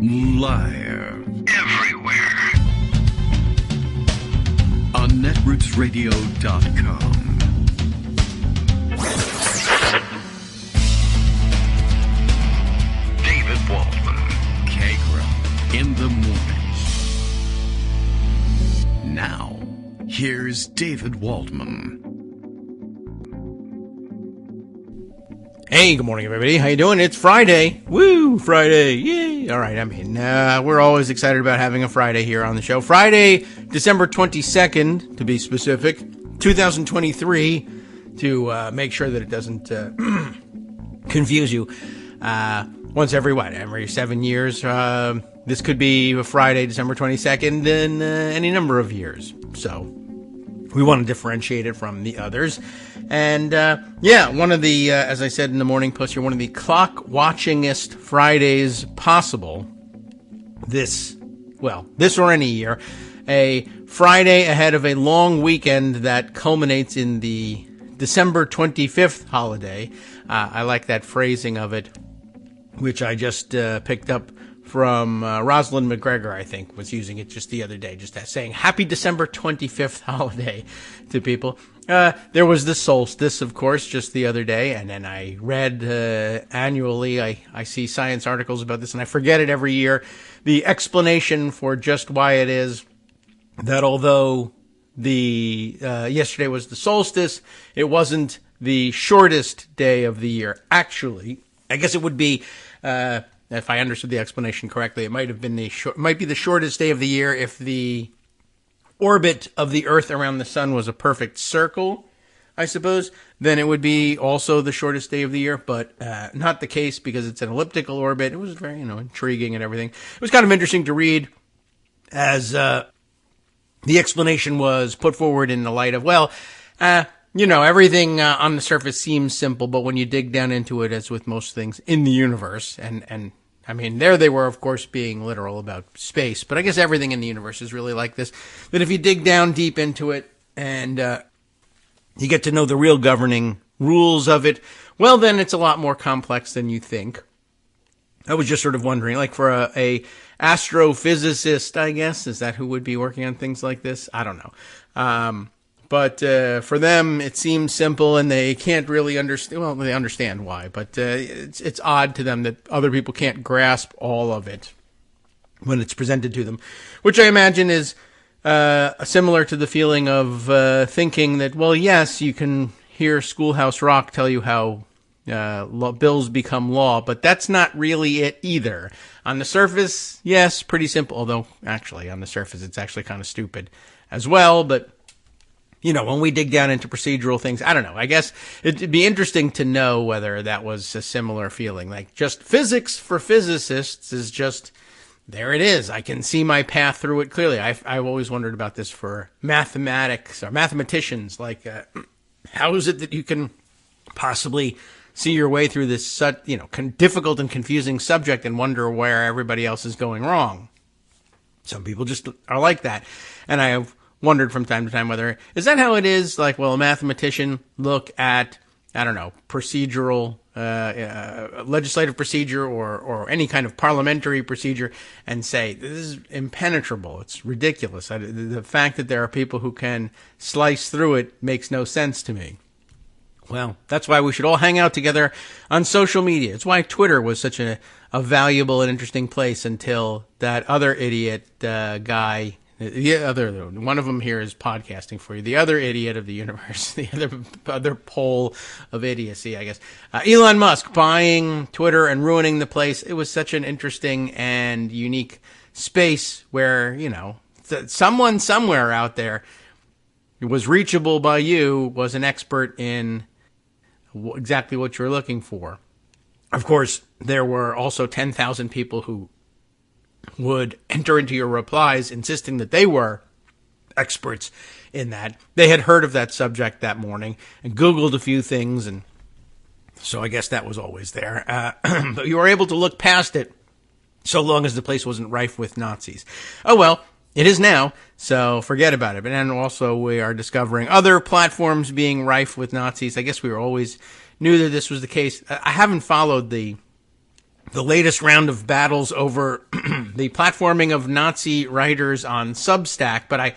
Live. Everywhere. On netrootsradio.com. David Waldman. Kagro. In the morning. Now, here's David Waldman. Hey, good morning, everybody. How you doing? It's Friday. Woo, Friday. Yay. All right, we're always excited about having a Friday here on the show. Friday, December 22nd, to be specific, 2023, to make sure that it doesn't confuse you. Once every 7 years, this could be a Friday, December 22nd, in any number of years. So we want to differentiate it from the others. And, one of the, as I said in the morning post here, one of the clock-watchingest Fridays possible this or any year. A Friday ahead of a long weekend that culminates in the December 25th holiday. I like that phrasing of it, which I just picked up from Rosalind McGregor, I think, was using it just the other day, just saying Happy December 25th holiday to people. There was the solstice, of course, just the other day, and then I read annually, I see science articles about this, and I forget it every year, the explanation for just why it is that although the yesterday was the solstice, it wasn't the shortest day of the year. Actually, I guess it would be, if I understood the explanation correctly, it might be the shortest day of the year if the orbit of the Earth around the sun was a perfect circle, I suppose. Then it would be also the shortest day of the year, but not the case because it's an elliptical orbit. It was very, intriguing and everything. It was kind of interesting to read as the explanation was put forward in the light of, everything on the surface seems simple, but when you dig down into it, as with most things in the universe, and there they were, of course, being literal about space, but I guess everything in the universe is really like this, that if you dig down deep into it and you get to know the real governing rules of it, well, then it's a lot more complex than you think. I was just sort of wondering, like for a astrophysicist, I guess, is that who would be working on things like this? I don't know. But for them, it seems simple, and they can't really understand. Well, they understand why, but it's odd to them that other people can't grasp all of it when it's presented to them, which I imagine is similar to the feeling of thinking that, well, yes, you can hear Schoolhouse Rock tell you how bills become law, but that's not really it either. On the surface, yes, pretty simple, although actually on the surface it's actually kind of stupid as well, but when we dig down into procedural things, I don't know. I guess it'd be interesting to know whether that was a similar feeling. Like, just physics for physicists is just, there it is. I can see my path through it clearly. I've always wondered about this for mathematics or mathematicians. Like, how is it that you can possibly see your way through this, difficult and confusing subject and wonder where everybody else is going wrong? Some people just are like that. And I have wondered from time to time whether, is that how it is? Like, will a mathematician look at, procedural, legislative procedure or any kind of parliamentary procedure and say, this is impenetrable, it's ridiculous. The fact that there are people who can slice through it makes no sense to me. Well, that's why we should all hang out together on social media. It's why Twitter was such a valuable and interesting place until that other idiot guy. One of them here is podcasting for you. The other idiot of the universe, the other pole of idiocy, I guess. Elon Musk buying Twitter and ruining the place. It was such an interesting and unique space where, someone somewhere out there was reachable by you, was an expert in exactly what you're looking for. Of course, there were also 10,000 people who would enter into your replies insisting that they were experts in that. They had heard of that subject that morning and Googled a few things, and so I guess that was always there. But you were able to look past it so long as the place wasn't rife with Nazis. Oh well, it is now, so forget about it. But then also we are discovering other platforms being rife with Nazis. I guess we always knew that this was the case. I haven't followed the the latest round of battles over the platforming of Nazi writers on Substack, but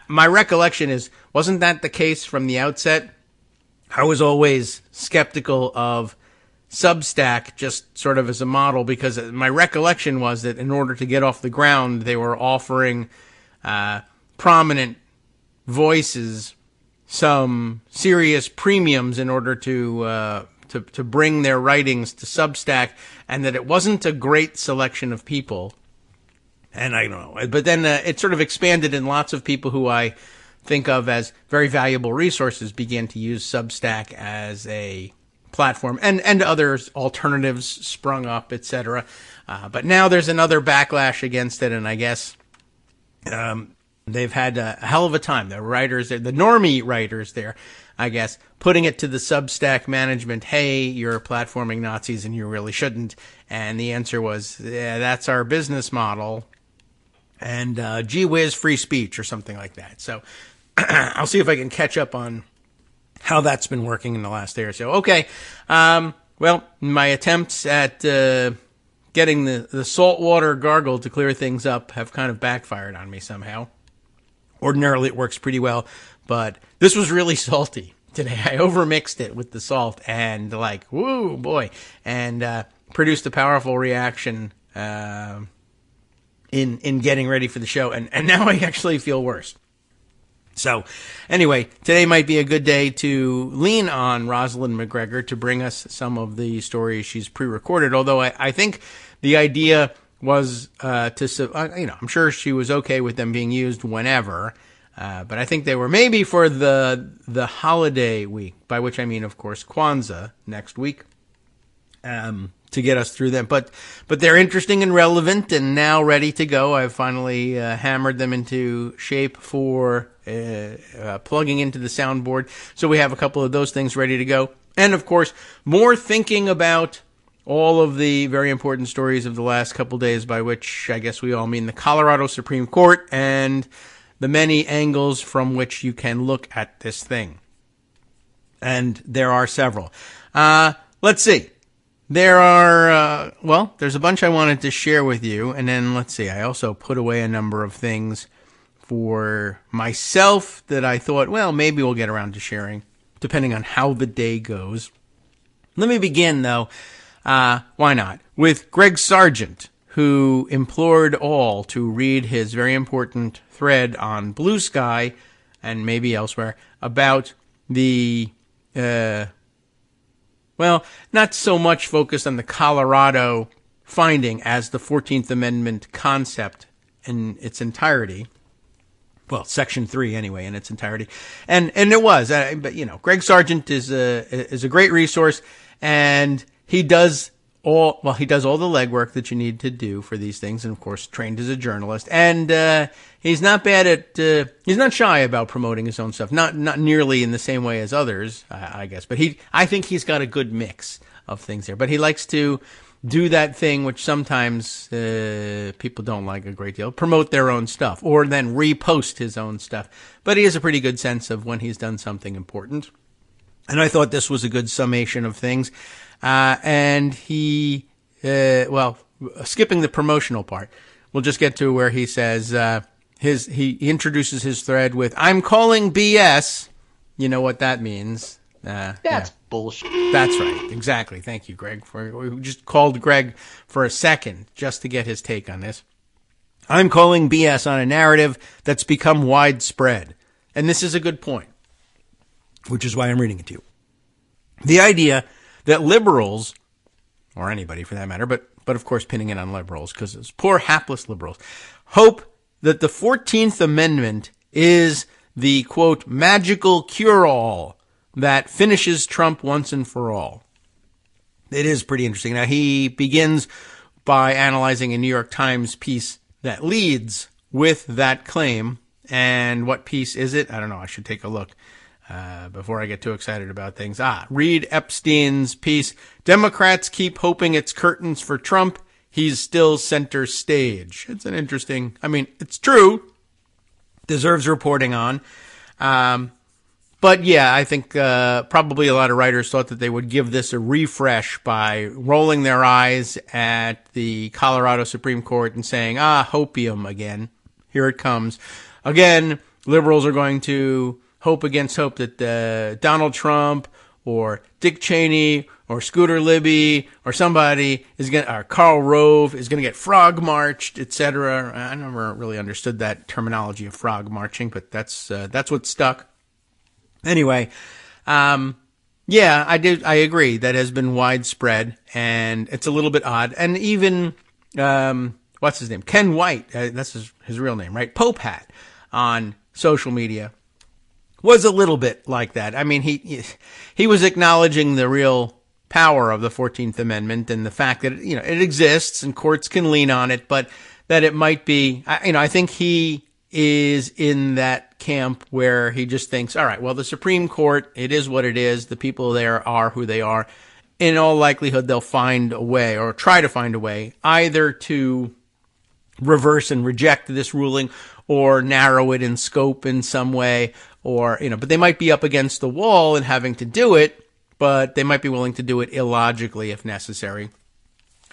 my recollection is, wasn't that the case from the outset? I was always skeptical of Substack just sort of as a model, because my recollection was that in order to get off the ground, they were offering prominent voices some serious premiums in order to bring their writings to Substack, and that it wasn't a great selection of people. And I don't know, but then it sort of expanded, and lots of people who I think of as very valuable resources began to use Substack as a platform, and others, alternatives sprung up, etc. But now there's another backlash against it, and I guess they've had a hell of a time. The writers, the normie writers there, I guess, putting it to the Substack management, hey, you're platforming Nazis and you really shouldn't. And the answer was, yeah, that's our business model. And gee whiz, free speech or something like that. So I'll see if I can catch up on how that's been working in the last day or so. Okay. Well, my attempts at getting the saltwater gargle to clear things up have kind of backfired on me somehow. Ordinarily, it works pretty well, but this was really salty today. I overmixed it with the salt and woo, boy, and produced a powerful reaction in getting ready for the show, and now I actually feel worse. So, anyway, today might be a good day to lean on Rosalind McGregor to bring us some of the stories she's pre-recorded, although I think the idea was I'm sure she was okay with them being used whenever, but I think they were maybe for the holiday week, by which I mean, of course, Kwanzaa next week, to get us through them. But they're interesting and relevant and now ready to go. I've finally hammered them into shape for plugging into the soundboard. So we have a couple of those things ready to go. And, of course, more thinking about all of the very important stories of the last couple days, by which I guess we all mean the Colorado Supreme Court and the many angles from which you can look at this thing. And there are several. Let's see. There are, there's a bunch I wanted to share with you. And then, let's see, I also put away a number of things for myself that I thought, well, maybe we'll get around to sharing, depending on how the day goes. Let me begin, though, why not, with Greg Sargent, who implored all to read his very important thread on Blue Sky, and maybe elsewhere, about the, not so much focused on the Colorado finding as the 14th Amendment concept in its entirety. Well, Section 3 anyway, in its entirety. And it was, but Greg Sargent is a great resource, and he does all the legwork that you need to do for these things, and of course trained as a journalist. And he's not bad at he's not shy about promoting his own stuff, not nearly in the same way as others, I guess, but I think he's got a good mix of things there. But he likes to do that thing which sometimes people don't like a great deal, promote their own stuff or then repost his own stuff. But he has a pretty good sense of when he's done something important. And I thought this was a good summation of things. And he, skipping the promotional part, we'll just get to where he says, he introduces his thread with, "I'm calling BS." You know what that means. That's bullshit. That's right. Exactly. Thank you, Greg. We just called Greg for a second just to get his take on this. "I'm calling BS on a narrative that's become widespread." And this is a good point, which is why I'm reading it to you. The idea that liberals, or anybody for that matter, but of course pinning it on liberals because it's poor hapless liberals, hope that the 14th Amendment is the, quote, magical cure-all that finishes Trump once and for all. It is pretty interesting. Now, he begins by analyzing a New York Times piece that leads with that claim. And what piece is it? I don't know. I should take a look before I get too excited about things. Read Epstein's piece, "Democrats Keep Hoping It's Curtains for Trump. He's Still Center Stage." It's an interesting, it's true. Deserves reporting on. But yeah, I think probably a lot of writers thought that they would give this a refresh by rolling their eyes at the Colorado Supreme Court and saying, hopium again. Here it comes. Again, liberals are going to hope against hope that Donald Trump or Dick Cheney or Scooter Libby or somebody or Karl Rove is going to get frog marched, etc. I never really understood that terminology of frog marching, but that's what stuck. Anyway, yeah, I agree. That has been widespread, and it's a little bit odd. And even, what's his name? Ken White, that's his real name, right? Pope Hat on social media was a little bit like that. I mean, he was acknowledging the real power of the 14th Amendment and the fact that, it exists and courts can lean on it, but that it might be, I think he is in that camp where he just thinks, all right, well, the Supreme Court, it is what it is. The people there are who they are. In all likelihood, they'll find a way or try to find a way either to reverse and reject this ruling or narrow it in scope in some way, or, but they might be up against the wall and having to do it, but they might be willing to do it illogically if necessary.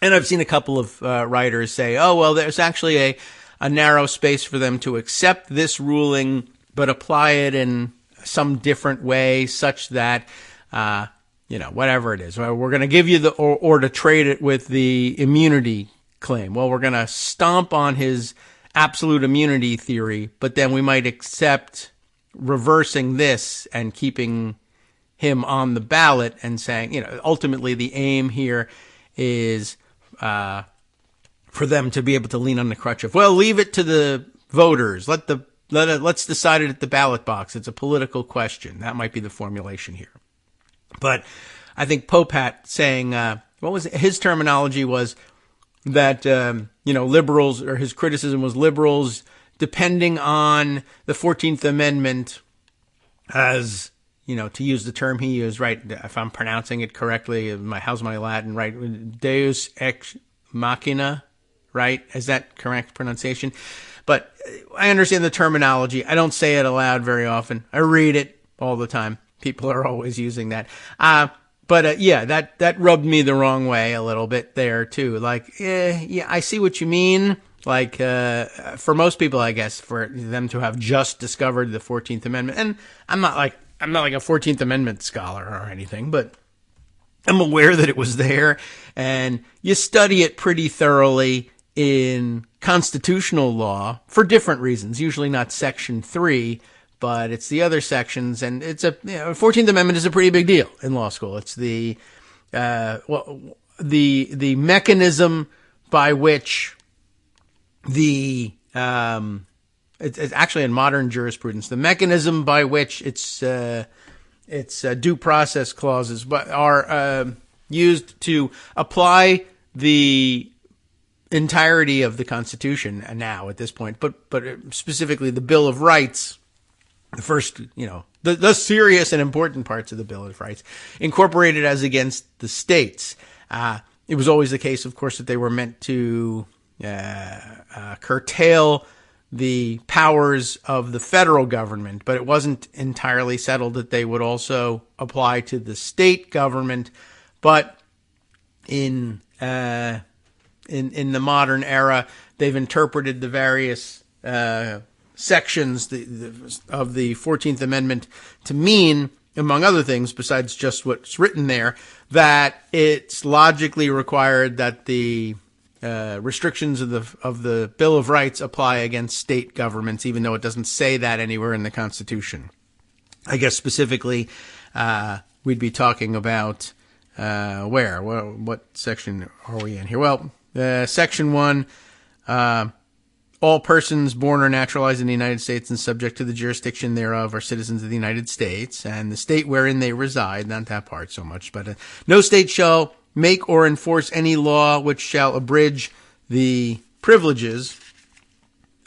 And I've seen a couple of writers say, oh, well, there's actually a narrow space for them to accept this ruling, but apply it in some different way such that, whatever it is, we're going to give you or to trade it with the immunity claim. Well, we're going to stomp on his absolute immunity theory, but then we might accept reversing this and keeping him on the ballot and saying, ultimately the aim here is, for them to be able to lean on the crutch of, well, leave it to the voters. Let's decide it at the ballot box. It's a political question. That might be the formulation here. But I think Pope Hat saying, his terminology was that, liberals, or his criticism was liberals depending on the 14th Amendment as, to use the term he used, right, if I'm pronouncing it correctly, how's my Latin, right, Deus ex machina, right? Is that correct pronunciation? But I understand the terminology. I don't say it aloud very often. I read it all the time. People are always using that. But that rubbed me the wrong way a little bit there too. Like, I see what you mean. Like, for most people, I guess, for them to have just discovered the 14th Amendment, and I'm not like a 14th Amendment scholar or anything, but I'm aware that it was there, and you study it pretty thoroughly in constitutional law for different reasons, usually not Section 3, but it's the other sections, and it's 14th Amendment is a pretty big deal in law school. It's the mechanism by which it's actually in modern jurisprudence, the mechanism by which its due process clauses are used to apply the entirety of the Constitution now at this point, but specifically the Bill of Rights, the first, the serious and important parts of the Bill of Rights, incorporated as against the states. It was always the case, of course, that they were meant to curtail the powers of the federal government, but it wasn't entirely settled that they would also apply to the state government. But in the modern era, they've interpreted the various sections of the 14th Amendment to mean, among other things, besides just what's written there, that it's logically required that the restrictions of the Bill of Rights apply against state governments, even though it doesn't say that anywhere in the Constitution. I guess specifically, we'd be talking about where? Well, what section are we in here? Well, Section 1, all persons born or naturalized in the United States and subject to the jurisdiction thereof are citizens of the United States, and the state wherein they reside, not that part so much, but no state shall make or enforce any law which shall abridge the privileges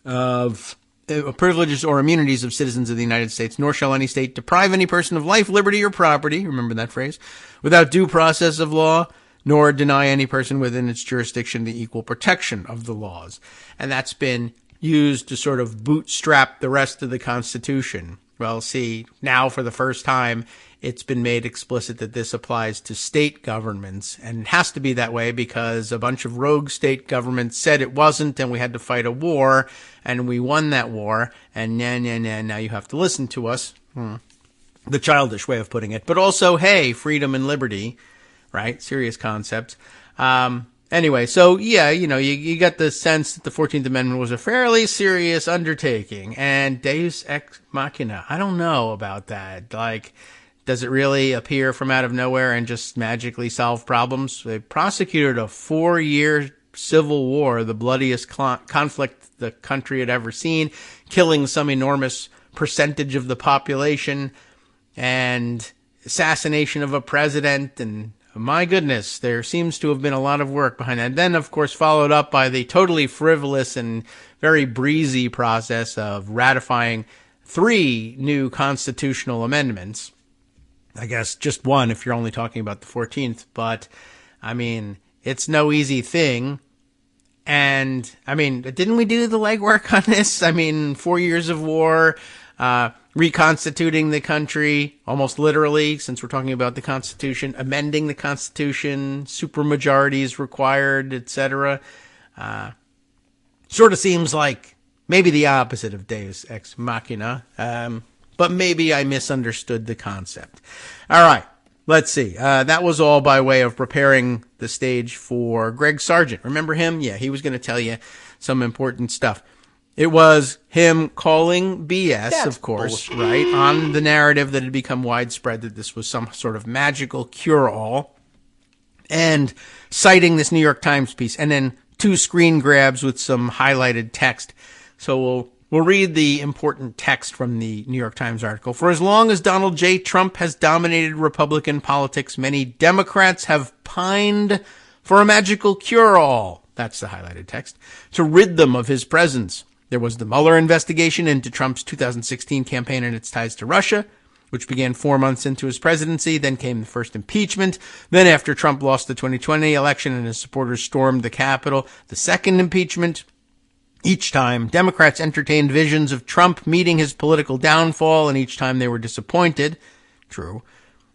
or immunities of citizens of the United States, nor shall any state deprive any person of life, liberty, or property, remember that phrase, without due process of law, nor deny any person within its jurisdiction the equal protection of the laws. And that's been used to sort of bootstrap the rest of the Constitution. Well, see, now for the first time, it's been made explicit that this applies to state governments, and it has to be that way because a bunch of rogue state governments said it wasn't, and we had to fight a war, and we won that war, and now you have to listen to us. The childish way of putting it. But also, hey, freedom and liberty, right? Serious concepts. Anyway, so yeah, you got the sense that the 14th Amendment was a fairly serious undertaking. And Deus ex machina, I don't know about that. Like, does it really appear from out of nowhere and just magically solve problems? They prosecuted a 4-year civil war, the bloodiest conflict the country had ever seen, killing some enormous percentage of the population, and assassination of a president, and my goodness, there seems to have been a lot of work behind that. And then, of course, followed up by the totally frivolous and very breezy process of ratifying 3 new constitutional amendments. I guess just one if you're only talking about the 14th. But, I mean, it's no easy thing. And, I mean, didn't we do the legwork on this? I mean, 4 years of war, reconstituting the country, almost literally, since we're talking about the Constitution, amending the Constitution, supermajorities required, etc. Sort of seems like maybe the opposite of Deus ex machina, but maybe I misunderstood the concept. All right, let's see. That was all by way of preparing the stage for Greg Sargent. Remember him? Yeah, he was going to tell you some important stuff. It was him calling BS, That's of course, bullshit. right, on the narrative that had become widespread that this was some sort of magical cure-all, and citing this New York Times piece, and then 2 screen grabs with some highlighted text. So we'll read the important text from the New York Times article. For as long as Donald J. Trump has dominated Republican politics, many Democrats have pined for a magical cure-all. That's the highlighted text. To rid them of his presence. There was the Mueller investigation into Trump's 2016 campaign and its ties to Russia, which began 4 months into his presidency. Then came the first impeachment. Then after Trump lost the 2020 election and his supporters stormed the Capitol, the second impeachment. Each time, Democrats entertained visions of Trump meeting his political downfall, and each time they were disappointed. True.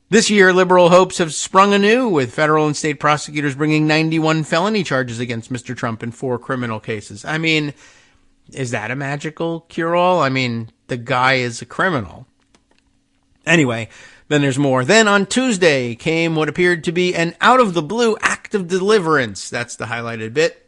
This year, liberal hopes have sprung anew, with federal and state prosecutors bringing 91 felony charges against Mr. Trump in 4 criminal cases. I mean, is that a magical cure-all? I mean, the guy is a criminal. Anyway, then there's more. Then on Tuesday came what appeared to be an out-of-the-blue act of deliverance. That's the highlighted bit.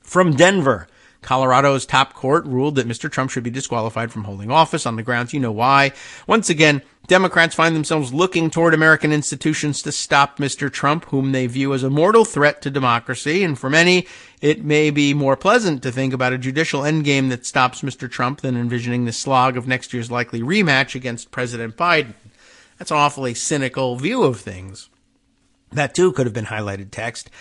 From Denver, Colorado's top court ruled that Mr. Trump should be disqualified from holding office on the grounds you know why. Once again, Democrats find themselves looking toward American institutions to stop Mr. Trump, whom they view as a mortal threat to democracy. And for many, it may be more pleasant to think about a judicial endgame that stops Mr. Trump than envisioning the slog of next year's likely rematch against President Biden. That's an awfully cynical view of things. That, too, could have been highlighted text.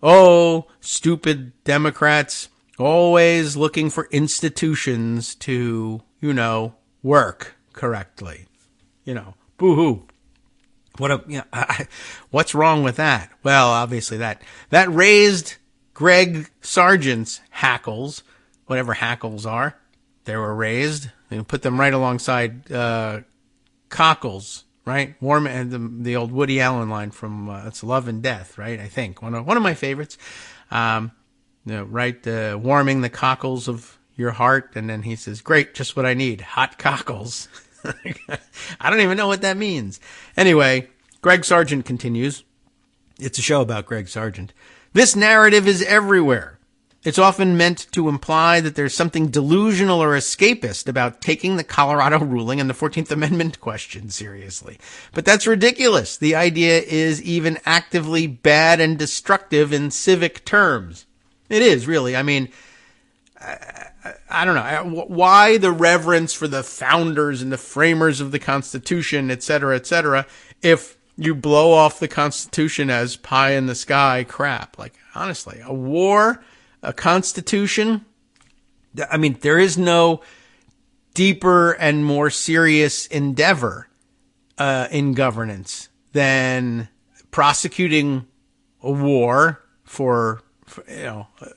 Oh, stupid Democrats, always looking for institutions to, work correctly. Boo-hoo. What's wrong with that? Well, obviously that raised Greg Sargent's hackles, whatever hackles are. They were raised. They put them right alongside cockles, right? Warm, and the old Woody Allen line from it's Love and Death, right? I think one of my favorites. Warming the cockles of your heart, and then he says, "Great, just what I need, hot cockles." I don't even know what that means. Anyway, Greg Sargent continues. It's a show about Greg Sargent. This narrative is everywhere. It's often meant to imply that there's something delusional or escapist about taking the Colorado ruling and the 14th Amendment question seriously. But that's ridiculous. The idea is even actively bad and destructive in civic terms. It is, really. I mean, I don't know. Why the reverence for the founders and the framers of the Constitution, et cetera, if you blow off the Constitution as pie in the sky crap? Like, honestly, a war, a Constitution, I mean, there is no deeper and more serious endeavor in governance than prosecuting a war for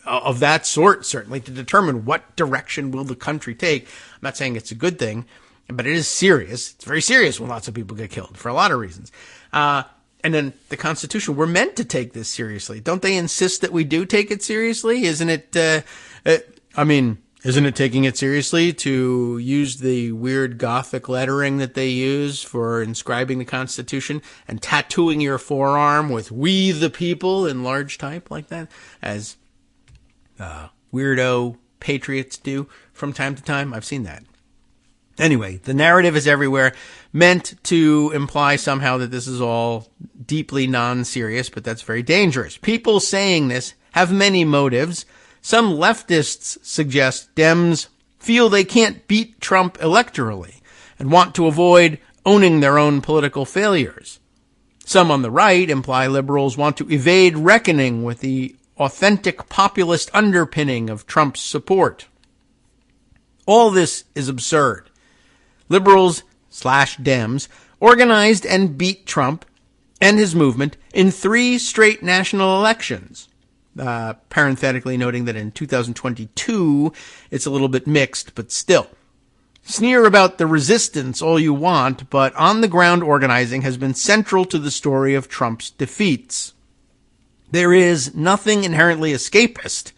of that sort, certainly, to determine what direction will the country take. I'm not saying it's a good thing, but it is serious. It's very serious when lots of people get killed for a lot of reasons. And then the Constitution, we're meant to take this seriously. Don't they insist that we do take it seriously? Isn't it taking it seriously to use the weird Gothic lettering that they use for inscribing the Constitution and tattooing your forearm with "We the People" in large type like that, as weirdo patriots do from time to time? I've seen that. Anyway, the narrative is everywhere, meant to imply somehow that this is all deeply non-serious, but that's very dangerous. People saying this have many motives. Some leftists suggest Dems feel they can't beat Trump electorally and want to avoid owning their own political failures. Some on the right imply liberals want to evade reckoning with the authentic populist underpinning of Trump's support. All this is absurd. Liberals/Dems organized and beat Trump and his movement in 3 straight national elections. Parenthetically noting that in 2022, it's a little bit mixed, but still. Sneer about the resistance all you want, but on-the-ground organizing has been central to the story of Trump's defeats. There is nothing inherently escapist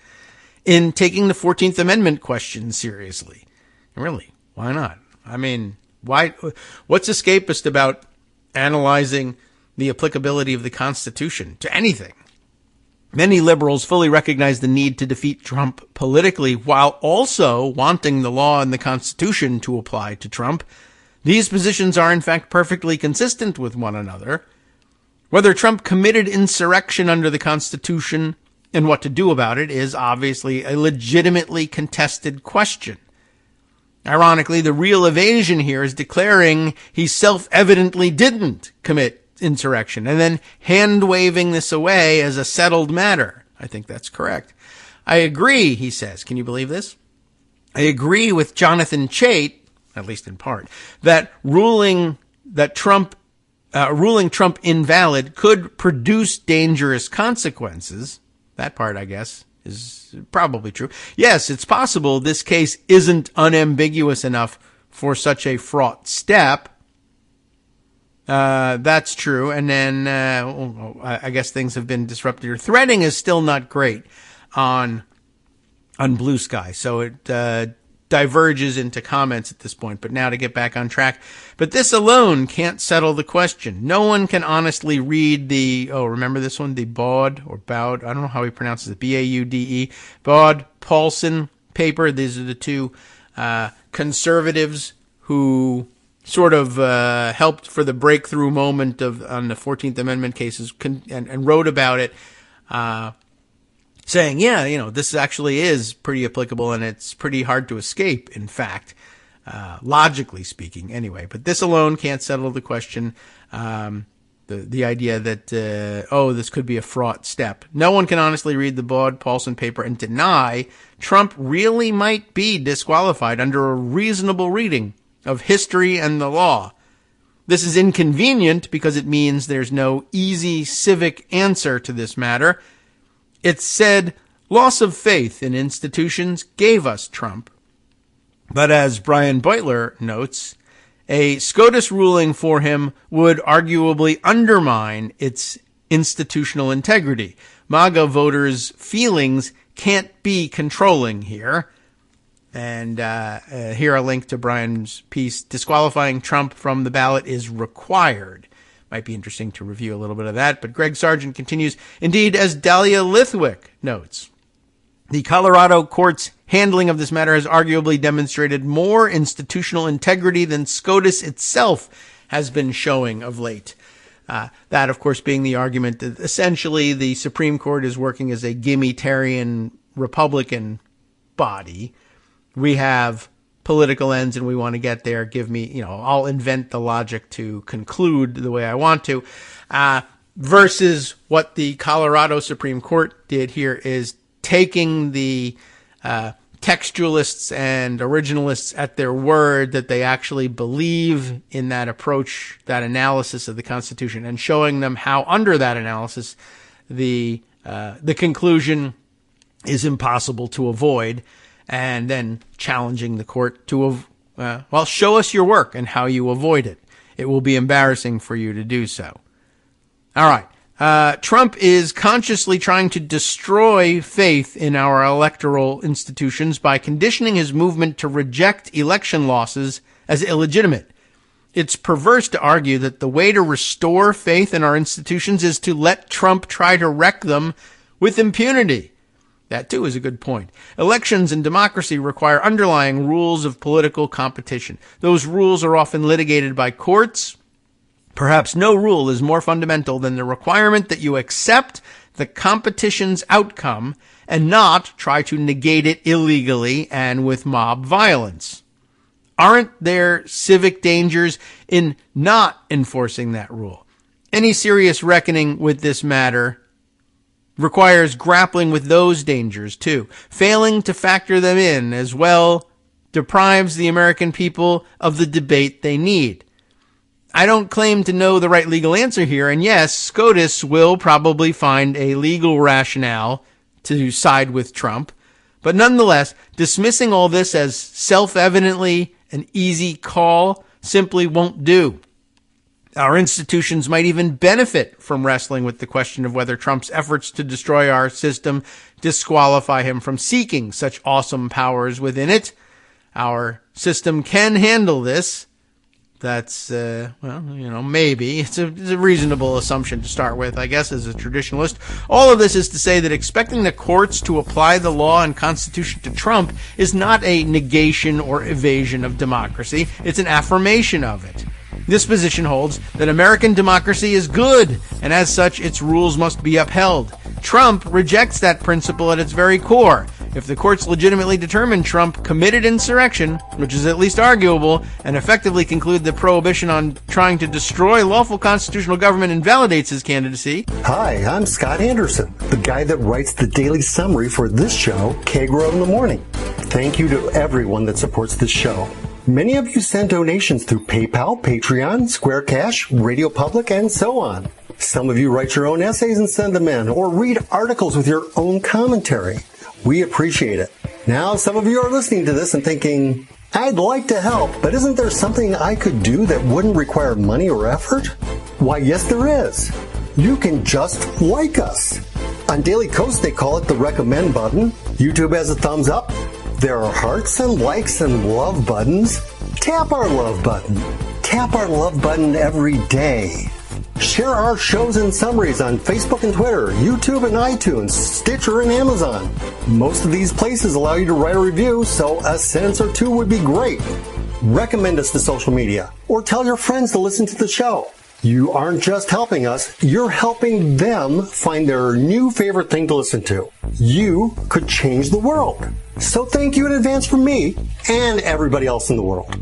in taking the 14th Amendment question seriously. Really, why not? I mean, what's escapist about analyzing the applicability of the Constitution to anything? Many liberals fully recognize the need to defeat Trump politically while also wanting the law and the Constitution to apply to Trump. These positions are, in fact, perfectly consistent with one another. Whether Trump committed insurrection under the Constitution and what to do about it is obviously a legitimately contested question. Ironically, the real evasion here is declaring he self-evidently didn't commit insurrection and then hand-waving this away as a settled matter. I think that's correct. I agree, he says. Can you believe this? I agree with Jonathan Chait, at least in part, that ruling Trump invalid could produce dangerous consequences. That part, I guess, is probably true. Yes, it's possible this case isn't unambiguous enough for such a fraught step. That's true. And then, I guess things have been disrupted. Your threading is still not great on Blue Sky. So it, diverges into comments at this point, but now to get back on track. But this alone can't settle the question. No one can honestly read remember this one? The Baud, I don't know how he pronounces it, Baude, Baud-Paulson paper. These are the two conservatives who sort of helped for the breakthrough moment on the 14th Amendment cases and wrote about it, saying, this actually is pretty applicable and it's pretty hard to escape, in fact, logically speaking, anyway. But this alone can't settle the question, the idea that, this could be a fraught step. No one can honestly read the Baud-Paulson paper and deny Trump really might be disqualified under a reasonable reading of history and the law. This is inconvenient because it means there's no easy civic answer to this matter. It's said loss of faith in institutions gave us Trump. But as Brian Beutler notes, a SCOTUS ruling for him would arguably undermine its institutional integrity. MAGA voters' feelings can't be controlling here. And here a link to Brian's piece, disqualifying Trump from the ballot is required. Might be interesting to review a little bit of that. But Greg Sargent continues, indeed, as Dahlia Lithwick notes, the Colorado court's handling of this matter has arguably demonstrated more institutional integrity than SCOTUS itself has been showing of late. That, of course, being the argument that essentially the Supreme Court is working as a gimmitarian Republican body. We have political ends and we want to get there. Give me, I'll invent the logic to conclude the way I want to. Versus what the Colorado Supreme Court did here is taking the textualists and originalists at their word that they actually believe in that approach, that analysis of the Constitution, and showing them how under that analysis the conclusion is impossible to avoid, and then challenging the court to, show us your work and how you avoid it. It will be embarrassing for you to do so. All right. Trump is consciously trying to destroy faith in our electoral institutions by conditioning his movement to reject election losses as illegitimate. It's perverse to argue that the way to restore faith in our institutions is to let Trump try to wreck them with impunity. That, too, is a good point. Elections and democracy require underlying rules of political competition. Those rules are often litigated by courts. Perhaps no rule is more fundamental than the requirement that you accept the competition's outcome and not try to negate it illegally and with mob violence. Aren't there civic dangers in not enforcing that rule? Any serious reckoning with this matter requires grappling with those dangers, too. Failing to factor them in as well deprives the American people of the debate they need. I don't claim to know the right legal answer here, and yes, SCOTUS will probably find a legal rationale to side with Trump, but nonetheless, dismissing all this as self-evidently an easy call simply won't do. Our institutions might even benefit from wrestling with the question of whether Trump's efforts to destroy our system disqualify him from seeking such awesome powers within it. Our system can handle this. That's, maybe. It's a reasonable assumption to start with, I guess, as a traditionalist. All of this is to say that expecting the courts to apply the law and Constitution to Trump is not a negation or evasion of democracy. It's an affirmation of it. This position holds that American democracy is good, and as such, its rules must be upheld. Trump rejects that principle at its very core. If the courts legitimately determine Trump committed insurrection, which is at least arguable, and effectively conclude the prohibition on trying to destroy lawful constitutional government invalidates his candidacy. Hi, I'm Scott Anderson, the guy that writes the daily summary for this show, Kagro in the Morning. Thank you to everyone that supports this show. Many of you send donations through PayPal, Patreon, Square Cash, Radio Public, and so on. Some of you write your own essays and send them in, or read articles with your own commentary. We appreciate it. Now, some of you are listening to this and thinking, I'd like to help, but isn't there something I could do that wouldn't require money or effort? Why, yes, there is. You can just like us. On Daily Kos, they call it the recommend button. YouTube has a thumbs up. There are hearts and likes and love buttons. Tap our love button. Tap our love button every day. Share our shows and summaries on Facebook and Twitter, YouTube and iTunes, Stitcher and Amazon. Most of these places allow you to write a review, so a sentence or two would be great. Recommend us to social media, or tell your friends to listen to the show. You aren't just helping us, you're helping them find their new favorite thing to listen to. You could change the world. So thank you in advance from me and everybody else in the world.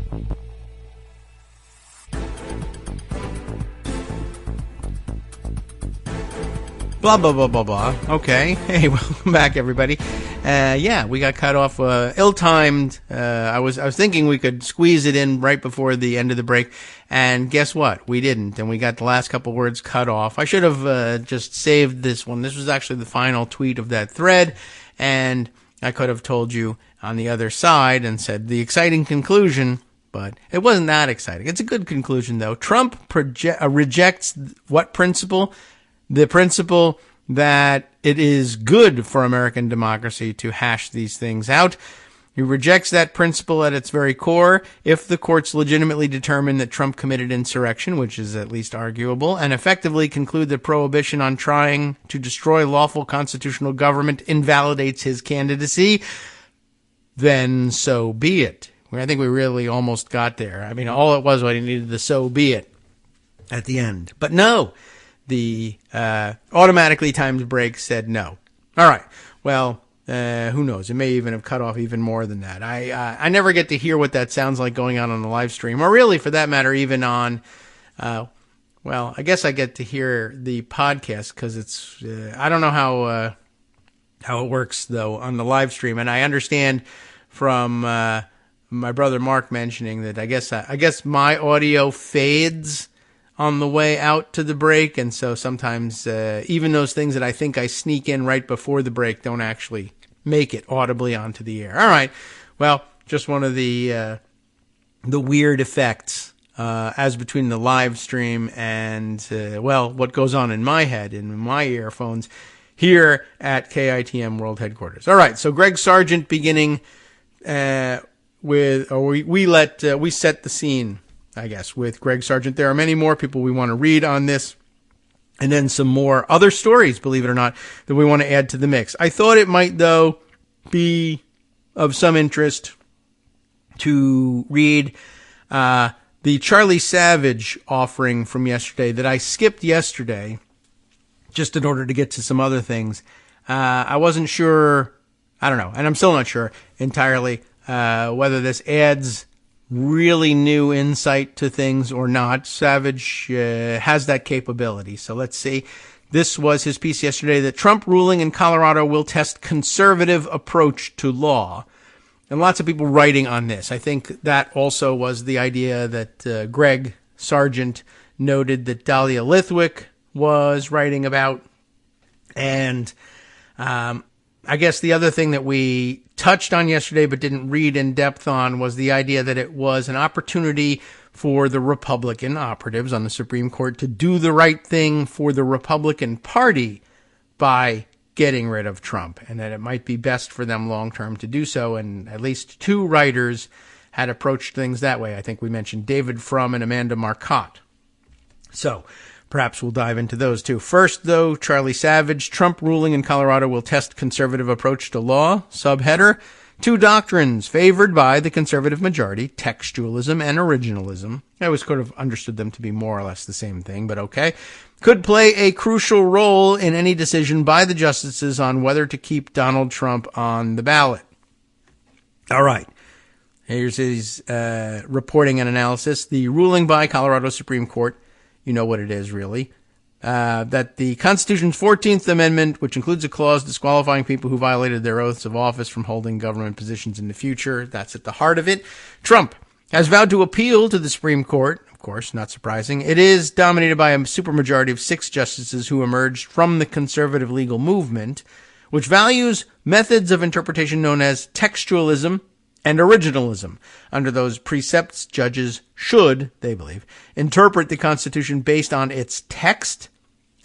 Blah, blah, blah, blah, blah. Okay. Hey, welcome back, everybody. We got cut off, ill-timed. I was thinking we could squeeze it in right before the end of the break, and guess what? We didn't, and we got the last couple words cut off. I should have, just saved this one. This was actually the final tweet of that thread, and I could have told you on the other side and said the exciting conclusion, but it wasn't that exciting. It's a good conclusion, though. Trump rejects what principle? The principle that it is good for American democracy to hash these things out. He rejects that principle at its very core if the courts legitimately determine that Trump committed insurrection, which is at least arguable, and effectively conclude that prohibition on trying to destroy lawful constitutional government invalidates his candidacy, then so be it. I think we really almost got there. I mean, all it was what he needed, the so be it at the end. But no. The automatically timed break said no. All right. Well, who knows? It may even have cut off even more than that. I never get to hear what that sounds like going on the live stream, or really, for that matter, even on. I guess I get to hear the podcast because it's. I don't know how it works though on the live stream, and I understand from my brother Mark mentioning that I guess my audio fades on the way out to the break, and so sometimes even those things that I think I sneak in right before the break don't actually make it audibly onto the air. All right. Well, just one of the weird effects as between the live stream and, what goes on in my head, in my earphones, here at KITM World Headquarters. All right, so Greg Sargent beginning we set the scene, I guess, with Greg Sargent. There are many more people we want to read on this, and then some more other stories, believe it or not, that we want to add to the mix. I thought it might, though, be of some interest to read the Charlie Savage offering from yesterday that I skipped yesterday, just in order to get to some other things. I wasn't sure, I don't know, and I'm still not sure entirely whether this adds really new insight to things or not. Savage has that capability, so let's see. This was his piece yesterday, that Trump ruling in Colorado will test conservative approach to law. And lots of people writing on this. I think that also was the idea that Greg Sargent noted that Dahlia Lithwick was writing about. And I guess the other thing that we touched on yesterday but didn't read in depth on was the idea that it was an opportunity for the Republican operatives on the Supreme Court to do the right thing for the Republican Party by getting rid of Trump, and that it might be best for them long term to do so. And at least two writers had approached things that way. I think we mentioned David Frum and Amanda Marcotte. So perhaps we'll dive into those too. First, though, Charlie Savage, Trump ruling in Colorado will test conservative approach to law. Subheader, two doctrines favored by the conservative majority, textualism and originalism. I always could have understood them to be more or less the same thing, but okay. Could play a crucial role in any decision by the justices on whether to keep Donald Trump on the ballot. All right. Here's his reporting and analysis. The ruling by Colorado Supreme Court, you know what it is, really, that the Constitution's 14th Amendment, which includes a clause disqualifying people who violated their oaths of office from holding government positions in the future, that's at the heart of it. Trump has vowed to appeal to the Supreme Court. Of course, not surprising. It is dominated by a supermajority of 6 justices who emerged from the conservative legal movement, which values methods of interpretation known as textualism and originalism. Under those precepts, judges should, they believe, interpret the Constitution based on its text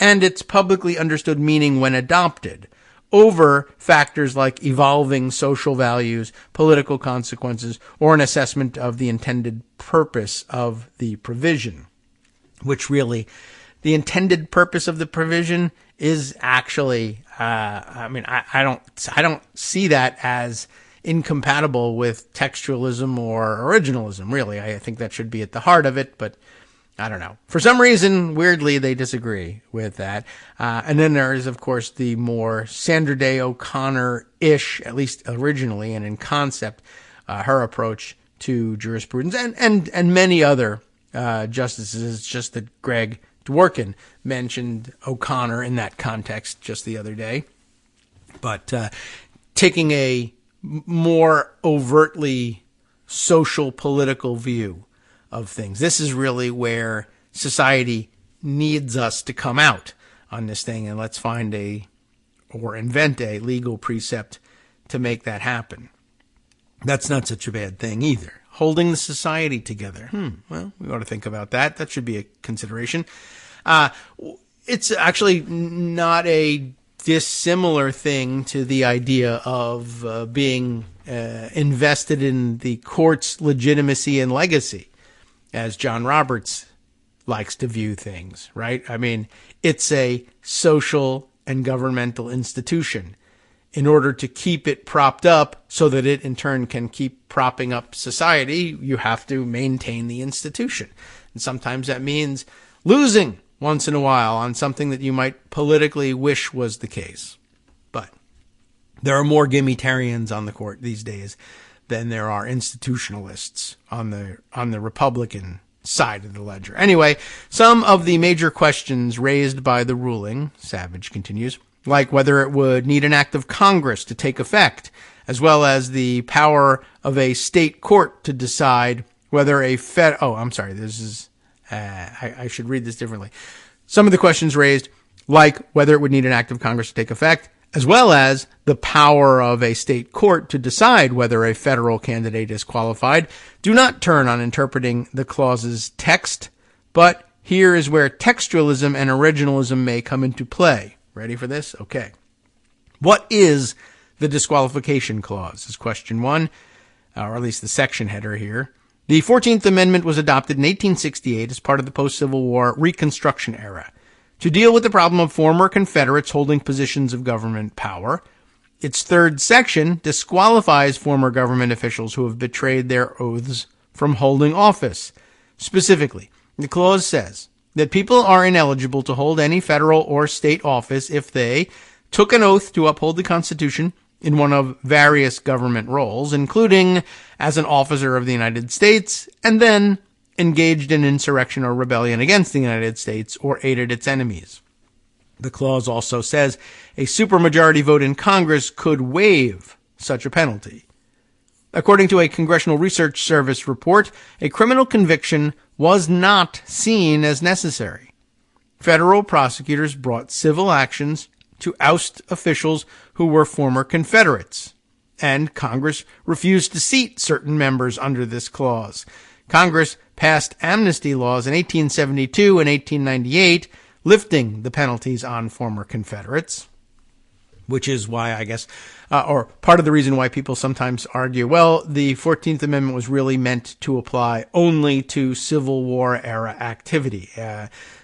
and its publicly understood meaning when adopted, over factors like evolving social values, political consequences, or an assessment of the intended purpose of the provision. Which really, the intended purpose of the provision is actually, I don't see that as incompatible with textualism or originalism, really. I think that should be at the heart of it, but I don't know. For some reason, weirdly, they disagree with that. And then there is, of course, the more Sandra Day O'Connor-ish, at least originally and in concept, her approach to jurisprudence and many other justices. It's just that Greg Dworkin mentioned O'Connor in that context just the other day. But taking a more overtly social political view of things. This is really where society needs us to come out on this thing, and let's find or invent a legal precept to make that happen. That's not such a bad thing either. Holding the society together. Well, we ought to think about that. That should be a consideration. It's actually not a dissimilar thing to the idea of being invested in the court's legitimacy and legacy, as John Roberts likes to view things, right? I mean, it's a social and governmental institution. In order to keep it propped up so that it in turn can keep propping up society, you have to maintain the institution. And sometimes that means losing once in a while on something that you might politically wish was the case. But there are more gimmitarians on the court these days than there are institutionalists on the Republican side of the ledger. Anyway, some of the major questions raised by the ruling, Savage continues, like whether it would need an act of Congress to take effect, as well as the power of a state court to decide whether I should read this differently. Some of the questions raised, like whether it would need an act of Congress to take effect, as well as the power of a state court to decide whether a federal candidate is qualified, do not turn on interpreting the clause's text, but here is where textualism and originalism may come into play. Ready for this? Okay. What is the disqualification clause is question one, or at least the section header here. The 14th Amendment was adopted in 1868 as part of the post-Civil War Reconstruction era to deal with the problem of former Confederates holding positions of government power. Its third section disqualifies former government officials who have betrayed their oaths from holding office. Specifically, the clause says that people are ineligible to hold any federal or state office if they took an oath to uphold the Constitution in one of various government roles, including as an officer of the United States, and then engaged in insurrection or rebellion against the United States or aided its enemies. The clause also says a supermajority vote in Congress could waive such a penalty. According to a Congressional Research Service report, a criminal conviction was not seen as necessary. Federal prosecutors brought civil actions to oust officials who were former Confederates, and Congress refused to seat certain members under this clause. Congress passed amnesty laws in 1872 and 1898, lifting the penalties on former Confederates, which is why, I guess, or part of the reason why people sometimes argue, well, the 14th Amendment was really meant to apply only to Civil War era activity.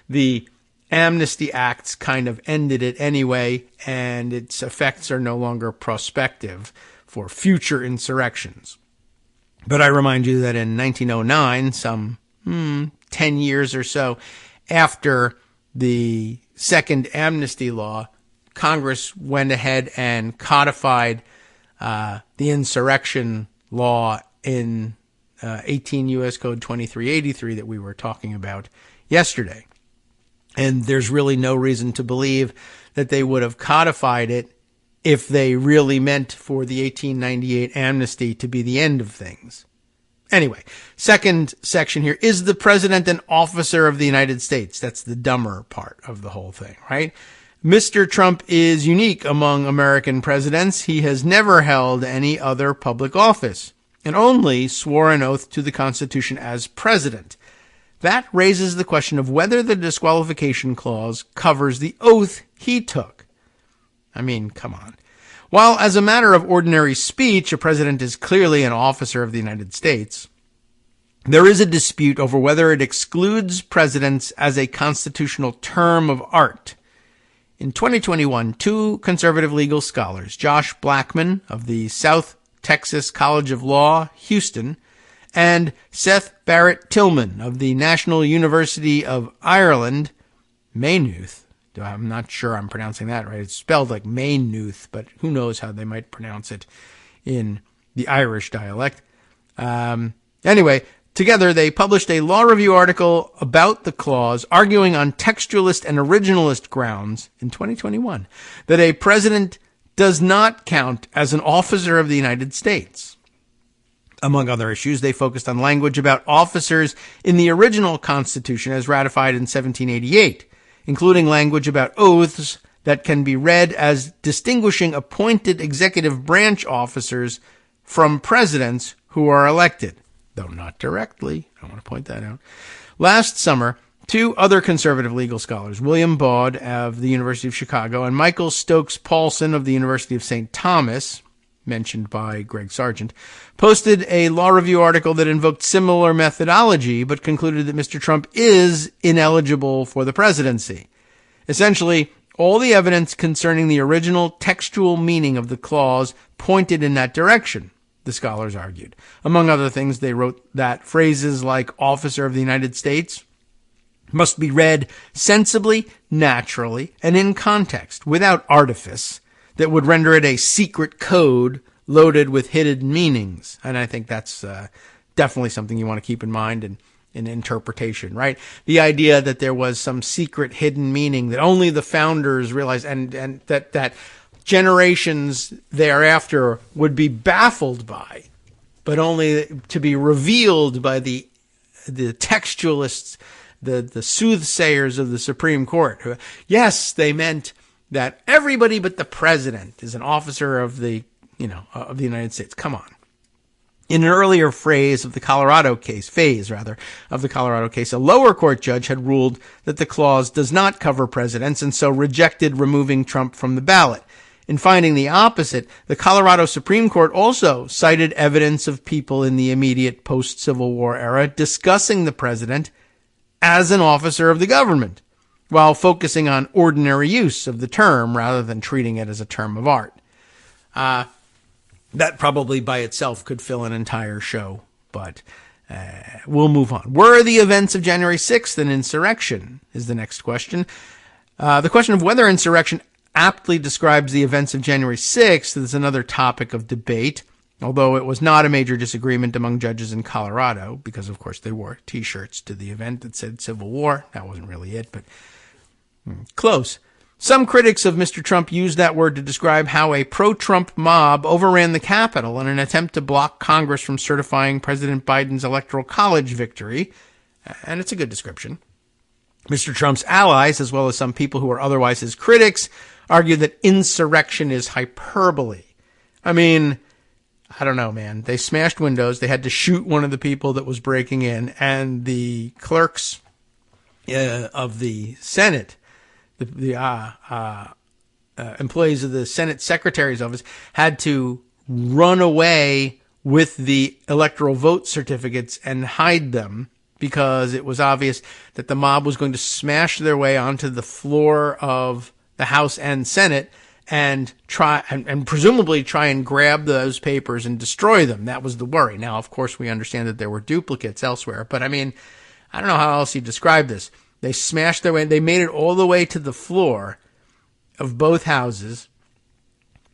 The Amnesty Acts kind of ended it anyway, and its effects are no longer prospective for future insurrections. But I remind you that in 1909, some 10 years or so after the second amnesty law, Congress went ahead and codified the insurrection law in 18 U.S. Code 2383 that we were talking about yesterday. And there's really no reason to believe that they would have codified it if they really meant for the 1898 amnesty to be the end of things. Anyway, second section here, is the president an officer of the United States? That's the dumber part of the whole thing, right? Mr. Trump is unique among American presidents. He has never held any other public office and only swore an oath to the Constitution as president. That raises the question of whether the disqualification clause covers the oath he took. I mean, come on. While as a matter of ordinary speech, a president is clearly an officer of the United States, there is a dispute over whether it excludes presidents as a constitutional term of art. In 2021, two conservative legal scholars, Josh Blackman of the South Texas College of Law, Houston, and Seth Barrett Tillman of the National University of Ireland, Maynooth. I'm not sure I'm pronouncing that right. It's spelled like Maynooth, but who knows how they might pronounce it in the Irish dialect. Anyway, together they published a law review article about the clause, arguing on textualist and originalist grounds in 2021 that a president does not count as an officer of the United States. Among other issues, they focused on language about officers in the original Constitution as ratified in 1788, including language about oaths that can be read as distinguishing appointed executive branch officers from presidents who are elected, though not directly. I want to point that out. Last summer, two other conservative legal scholars, William Baud of the University of Chicago and Michael Stokes Paulson of the University of St. Thomas, mentioned by Greg Sargent, posted a law review article that invoked similar methodology, but concluded that Mr. Trump is ineligible for the presidency. Essentially, all the evidence concerning the original textual meaning of the clause pointed in that direction, the scholars argued. Among other things, they wrote that phrases like officer of the United States must be read sensibly, naturally, and in context, without artifice, that would render it a secret code loaded with hidden meanings. And I think that's definitely something you want to keep in mind in interpretation, right? The idea that there was some secret hidden meaning that only the founders realized and that generations thereafter would be baffled by, but only to be revealed by the textualists, the soothsayers of the Supreme Court. Yes, they meant that everybody but the president is an officer of the United States. Come on. In an earlier phase of the Colorado case, a lower court judge had ruled that the clause does not cover presidents and so rejected removing Trump from the ballot. In finding the opposite, the Colorado Supreme Court also cited evidence of people in the immediate post-Civil War era discussing the president as an officer of the government, while focusing on ordinary use of the term rather than treating it as a term of art. That probably by itself could fill an entire show, but we'll move on. Were the events of January 6th an insurrection is the next question. The question of whether insurrection aptly describes the events of January 6th is another topic of debate, although it was not a major disagreement among judges in Colorado, because, of course, they wore T-shirts to the event that said Civil War. That wasn't really it, but close. Some critics of Mr. Trump used that word to describe how a pro-Trump mob overran the Capitol in an attempt to block Congress from certifying President Biden's Electoral College victory, and it's a good description. Mr. Trump's allies, as well as some people who are otherwise his critics, argued that insurrection is hyperbole. I mean, I don't know, man. They smashed windows. They had to shoot one of the people that was breaking in, and the clerks of the Senate, the employees of the Senate Secretary's office, had to run away with the electoral vote certificates and hide them because it was obvious that the mob was going to smash their way onto the floor of the House and Senate and presumably try and grab those papers and destroy them. That was the worry. Now, of course, we understand that there were duplicates elsewhere, but I mean, I don't know how else you describe this. They smashed their way. They made it all the way to the floor of both houses,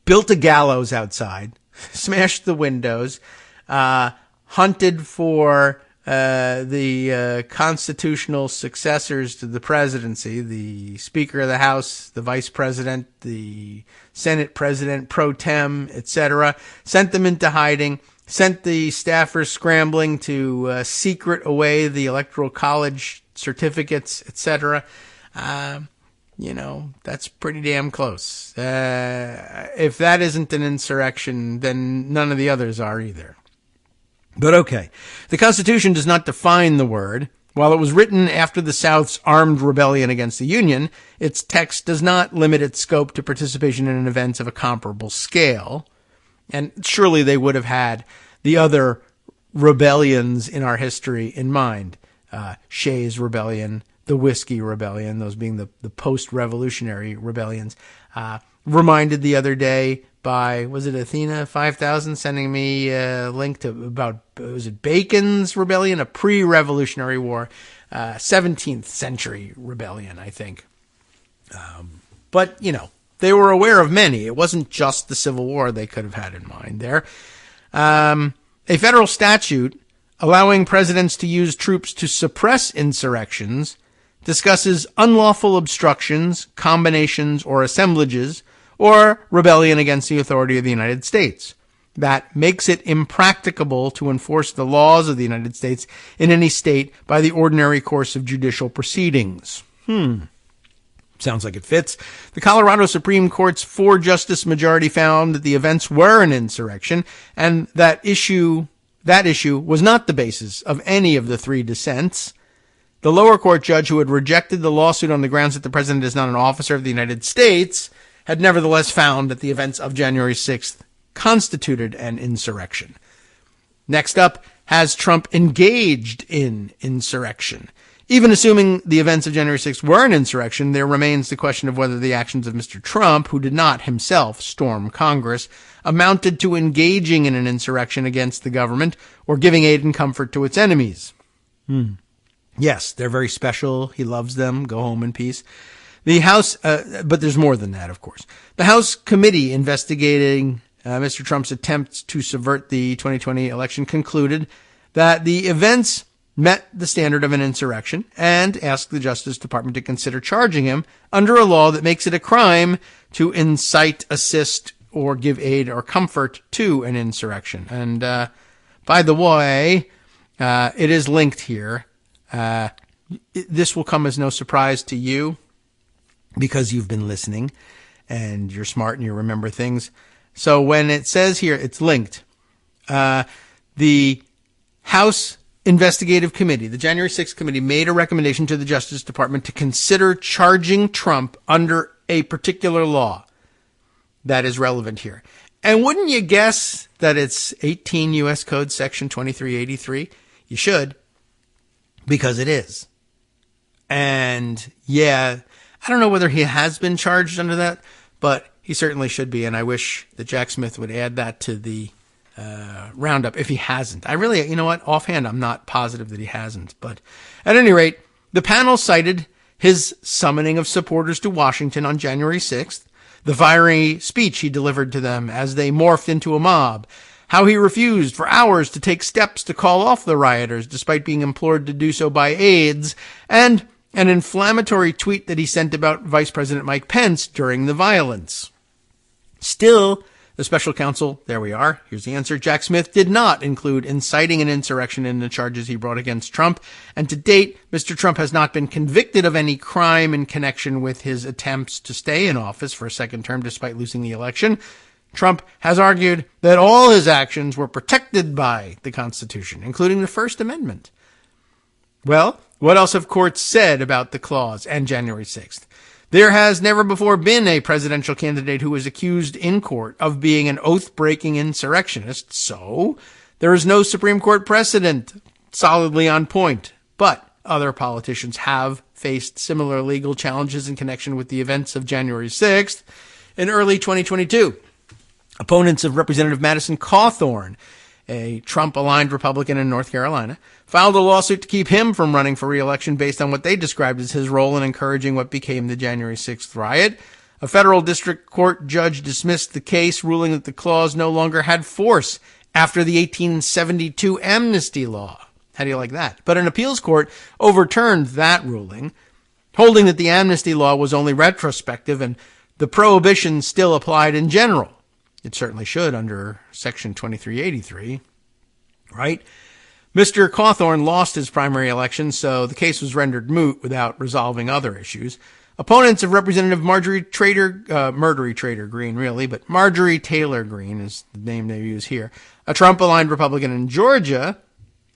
built a gallows outside, smashed the windows, hunted for the constitutional successors to the presidency, the Speaker of the House, the Vice President, the Senate President pro tem, etc., sent them into hiding, sent the staffers scrambling to secret away the Electoral College certificates, etc. That's pretty damn close. If that isn't an insurrection, then none of the others are either. But okay, the Constitution does not define the word. While it was written after the South's armed rebellion against the Union, its text does not limit its scope to participation in events of a comparable scale. And surely they would have had the other rebellions in our history in mind. Shays Rebellion, the Whiskey Rebellion, those being the post-revolutionary rebellions. Reminded the other day by, was it Athena 5000 sending me a link to about, was it Bacon's Rebellion, a pre-Revolutionary War, 17th century rebellion, I think. But, they were aware of many. It wasn't just the Civil War they could have had in mind there. A federal statute allowing presidents to use troops to suppress insurrections discusses unlawful obstructions, combinations, or assemblages, or rebellion against the authority of the United States. That makes it impracticable to enforce the laws of the United States in any state by the ordinary course of judicial proceedings. Sounds like it fits. The Colorado Supreme Court's 4-justice majority found that the events were an insurrection, and that issue was not the basis of any of the 3 dissents. The lower court judge who had rejected the lawsuit on the grounds that the president is not an officer of the United States had nevertheless found that the events of January 6th constituted an insurrection. Next up, has Trump engaged in insurrection? Even assuming the events of January 6th were an insurrection, there remains the question of whether the actions of Mr. Trump, who did not himself storm Congress, amounted to engaging in an insurrection against the government or giving aid and comfort to its enemies. Yes, they're very special. He loves them. Go home in peace. The House, but there's more than that, of course. The House committee investigating Mr. Trump's attempts to subvert the 2020 election concluded that the events met the standard of an insurrection and asked the Justice Department to consider charging him under a law that makes it a crime to incite, assist, or give aid or comfort to an insurrection. And by the way, it is linked here. This will come as no surprise to you because you've been listening. and you're smart and you remember things. So when it says here, it's linked. The House Investigative Committee, the January 6th committee, made a recommendation to the Justice Department to consider charging Trump under a particular law that is relevant here. And wouldn't you guess that it's 18 U.S. Code Section 2383? You should, because it is. And yeah, I don't know whether he has been charged under that, but he certainly should be. And I wish that Jack Smith would add that to the roundup if he hasn't. I really, you know what, offhand, I'm not positive that he hasn't. But at any rate, the panel cited his summoning of supporters to Washington on January 6th, the fiery speech he delivered to them as they morphed into a mob, how he refused for hours to take steps to call off the rioters despite being implored to do so by aides, and an inflammatory tweet that he sent about Vice President Mike Pence during the violence. Still, the special counsel, there we are, here's the answer, Jack Smith did not include inciting an insurrection in the charges he brought against Trump, and to date, Mr. Trump has not been convicted of any crime in connection with his attempts to stay in office for a second term despite losing the election. Trump has argued that all his actions were protected by the Constitution, including the First Amendment. Well, what else have courts said about the clause and January 6th? There has never before been a presidential candidate who was accused in court of being an oath-breaking insurrectionist, so there is no Supreme Court precedent solidly on point. But other politicians have faced similar legal challenges in connection with the events of January 6th. In early 2022, opponents of Representative Madison Cawthorn, a Trump-aligned Republican in North Carolina, filed a lawsuit to keep him from running for re-election based on what they described as his role in encouraging what became the January 6th riot. A federal district court judge dismissed the case, ruling that the clause no longer had force after the 1872 amnesty law. How do you like that? But an appeals court overturned that ruling, holding that the amnesty law was only retrospective and the prohibition still applied in general. It certainly should under Section 2383, right? Mr. Cawthorn lost his primary election, so the case was rendered moot without resolving other issues. Opponents of Representative Marjorie Taylor Greene, really, but Marjorie Taylor Greene is the name they use here, a Trump-aligned Republican in Georgia,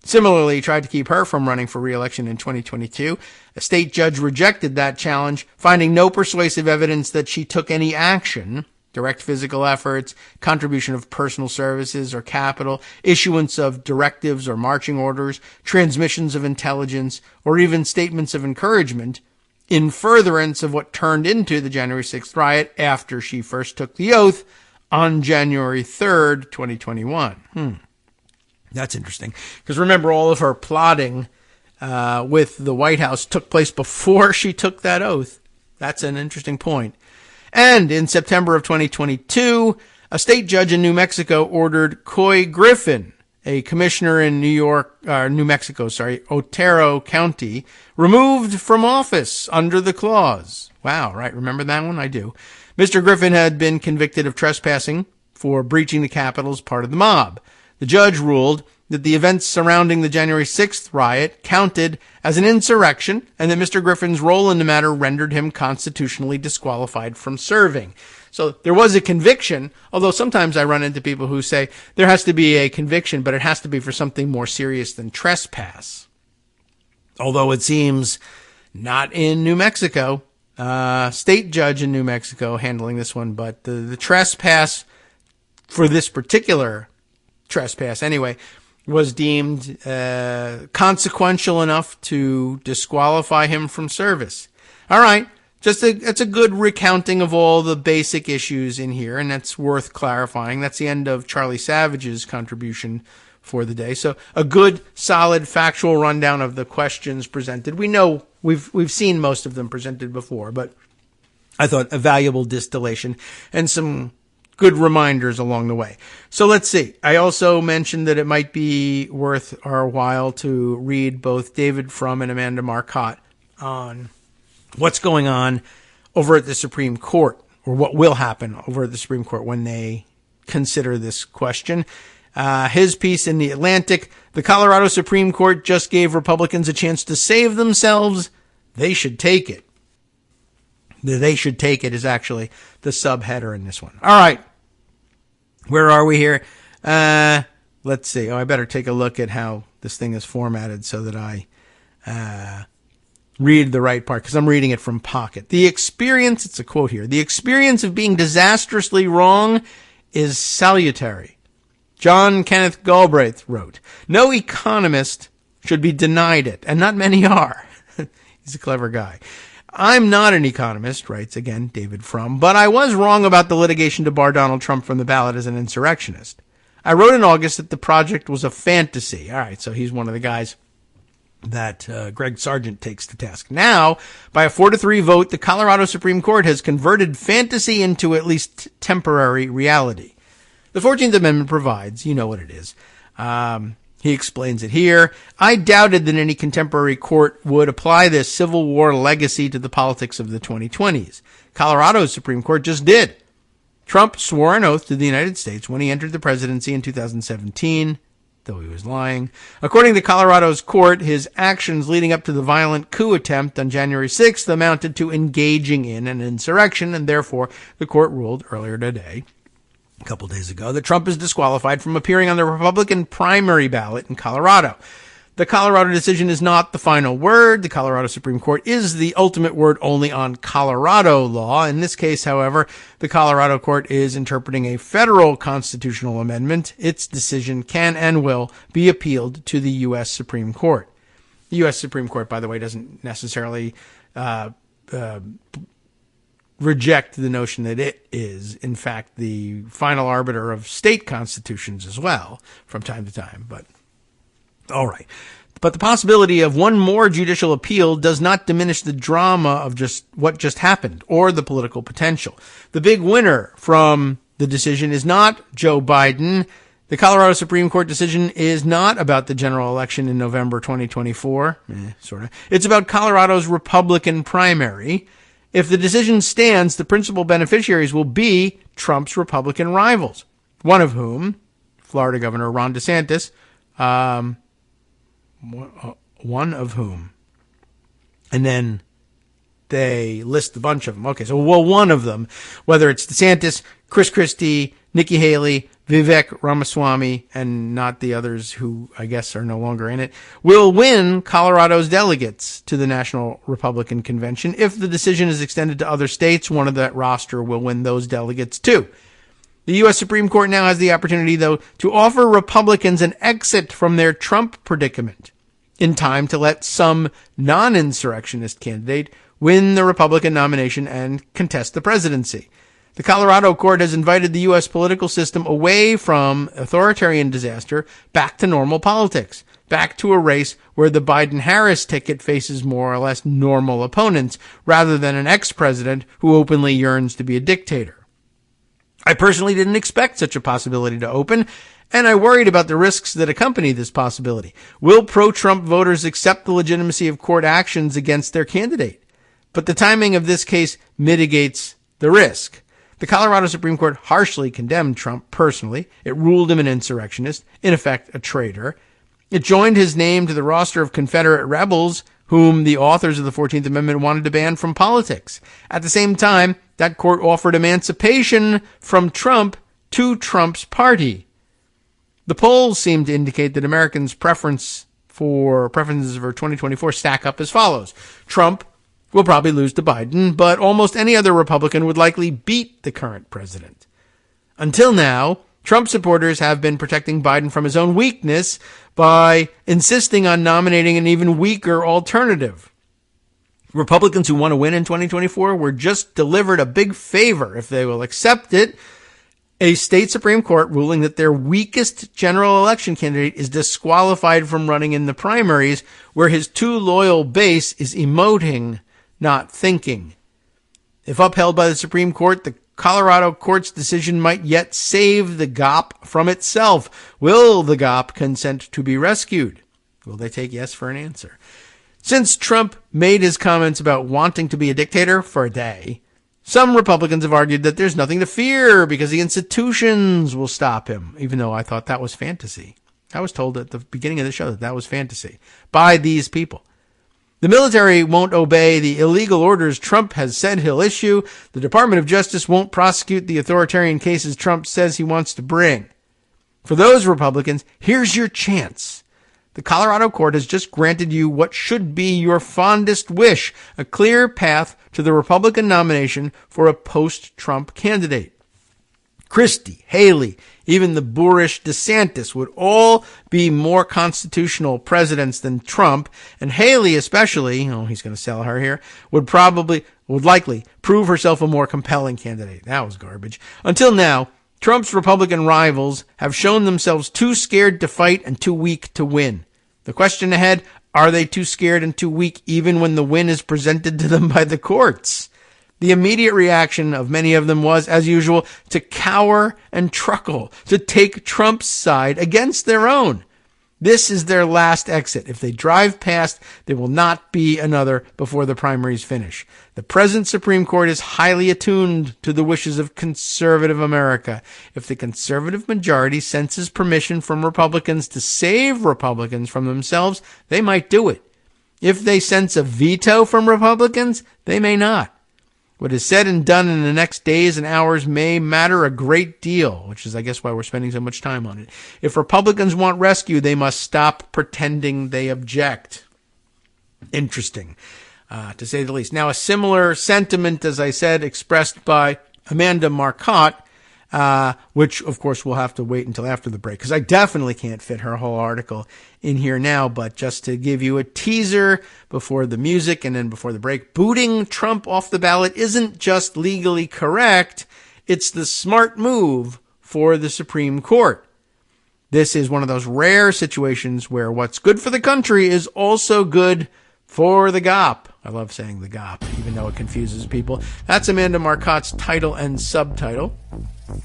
similarly tried to keep her from running for re-election in 2022. A state judge rejected that challenge, finding no persuasive evidence that she took any action. Direct physical efforts, contribution of personal services or capital, issuance of directives or marching orders, transmissions of intelligence, or even statements of encouragement in furtherance of what turned into the January 6th riot after she first took the oath on January 3rd, 2021. That's interesting. Because remember, all of her plotting with the White House took place before she took that oath. That's an interesting point. And in September of 2022, a state judge in New Mexico ordered Coy Griffin, a commissioner in New Mexico, Otero County, removed from office under the clause. Wow, right. Remember that one? I do. Mr. Griffin had been convicted of trespassing for breaching the Capitol as part of the mob. The judge ruled that the events surrounding the January 6th riot counted as an insurrection and that Mr. Griffin's role in the matter rendered him constitutionally disqualified from serving. So there was a conviction, although sometimes I run into people who say there has to be a conviction, but it has to be for something more serious than trespass. Although it seems not in New Mexico, state judge in New Mexico handling this one, but the trespass for this particular trespass anyway was deemed consequential enough to disqualify him from service. All right, it's a good recounting of all the basic issues in here, and that's worth clarifying. That's the end of Charlie Savage's contribution for the day. So a good, solid, factual rundown of the questions presented. We know we've seen most of them presented before, but I thought a valuable distillation and some good reminders along the way. So let's see. I also mentioned that it might be worth our while to read both David Frum and Amanda Marcotte on what's going on over at the Supreme Court, or what will happen over at the Supreme Court when they consider this question. His piece in The Atlantic, the Colorado Supreme Court just gave Republicans a chance to save themselves. They should take it. they should take it is actually the subheader in this one. All right. Where are we here? Let's see. I better take a look at how this thing is formatted so that I read the right part, because I'm reading it from Pocket. The experience, it's a quote here, the experience of being disastrously wrong is salutary. John Kenneth Galbraith wrote, no economist should be denied it, and not many are. He's a clever guy. I'm not an economist, writes again David Frum, but I was wrong about the litigation to bar Donald Trump from the ballot as an insurrectionist. I wrote in August that the project was a fantasy. All right, so he's one of the guys that Greg Sargent takes to task. Now, by a 4-3 vote, the Colorado Supreme Court has converted fantasy into at least temporary reality. The 14th Amendment provides, you know what it is. He explains it here. I doubted that any contemporary court would apply this Civil War legacy to the politics of the 2020s. Colorado's Supreme Court just did. Trump swore an oath to the United States when he entered the presidency in 2017, though he was lying. According to Colorado's court, his actions leading up to the violent coup attempt on January 6th amounted to engaging in an insurrection, and therefore the court ruled earlier today, a couple days ago, that Trump is disqualified from appearing on the Republican primary ballot in Colorado. The Colorado decision is not the final word. The Colorado Supreme Court is the ultimate word only on Colorado law. In this case, however, the Colorado court is interpreting a federal constitutional amendment. Its decision can and will be appealed to the U.S. Supreme Court. The U.S. Supreme Court, by the way, doesn't necessarily reject the notion that it is, in fact, the final arbiter of state constitutions as well from time to time. But all right. But the possibility of one more judicial appeal does not diminish the drama of just what just happened or the political potential. The big winner from the decision is not Joe Biden. The Colorado Supreme Court decision is not about the general election in November 2024. Sort of. It's about Colorado's Republican primary. If the decision stands, the principal beneficiaries will be Trump's Republican rivals, one of whom, Florida Governor Ron DeSantis, one of whom. And then they list a bunch of them. Okay, so one of them, whether it's DeSantis, Chris Christie, Nikki Haley, Vivek Ramaswamy, and not the others who I guess are no longer in it, will win Colorado's delegates to the National Republican Convention. If the decision is extended to other states, one of that roster will win those delegates too. The U.S. Supreme Court now has the opportunity, though, to offer Republicans an exit from their Trump predicament in time to let some non-insurrectionist candidate win the Republican nomination and contest the presidency. The Colorado court has invited the U.S. political system away from authoritarian disaster back to normal politics, back to a race where the Biden-Harris ticket faces more or less normal opponents rather than an ex-president who openly yearns to be a dictator. I personally didn't expect such a possibility to open, and I worried about the risks that accompany this possibility. Will pro-Trump voters accept the legitimacy of court actions against their candidate? But the timing of this case mitigates the risk. The Colorado Supreme Court harshly condemned Trump personally. It ruled him an insurrectionist, in effect a traitor. It joined his name to the roster of Confederate rebels whom the authors of the 14th Amendment wanted to ban from politics. At the same time, that court offered emancipation from Trump to Trump's party. The polls seem to indicate that Americans' preferences for 2024 stack up as follows. Trump will probably lose to Biden, but almost any other Republican would likely beat the current president. Until now, Trump supporters have been protecting Biden from his own weakness by insisting on nominating an even weaker alternative. Republicans who want to win in 2024 were just delivered a big favor if they will accept it. A state Supreme Court ruling that their weakest general election candidate is disqualified from running in the primaries, where his too loyal base is emoting, not thinking. If upheld by the Supreme Court, the Colorado court's decision might yet save the GOP from itself. Will the GOP consent to be rescued? Will they take yes for an answer? Since Trump made his comments about wanting to be a dictator for a day, some Republicans have argued that there's nothing to fear because the institutions will stop him, even though I thought that was fantasy. I was told at the beginning of the show that was fantasy by these people. The military won't obey the illegal orders Trump has said he'll issue. The Department of Justice won't prosecute the authoritarian cases Trump says he wants to bring. For those Republicans, here's your chance. The Colorado court has just granted you what should be your fondest wish, a clear path to the Republican nomination for a post-Trump candidate. Christie, Haley, even the boorish DeSantis would all be more constitutional presidents than Trump, and Haley especially, he's going to sell her here, would likely prove herself a more compelling candidate. That was garbage. Until now, Trump's Republican rivals have shown themselves too scared to fight and too weak to win. The question ahead, are they too scared and too weak even when the win is presented to them by the courts? The immediate reaction of many of them was, as usual, to cower and truckle, to take Trump's side against their own. This is their last exit. If they drive past, there will not be another before the primaries finish. The present Supreme Court is highly attuned to the wishes of conservative America. If the conservative majority senses permission from Republicans to save Republicans from themselves, they might do it. If they sense a veto from Republicans, they may not. What is said and done in the next days and hours may matter a great deal, which is, I guess, why we're spending so much time on it. If Republicans want rescue, they must stop pretending they object. Interesting, to say the least. Now, a similar sentiment, as I said, expressed by Amanda Marcotte, which, of course, we'll have to wait until after the break, because I definitely can't fit her whole article in here now. But just to give you a teaser before the music and then before the break, booting Trump off the ballot isn't just legally correct, it's the smart move for the Supreme Court. This is one of those rare situations where what's good for the country is also good for the GOP. I love saying the GOP, even though it confuses people. That's Amanda Marcotte's title and subtitle.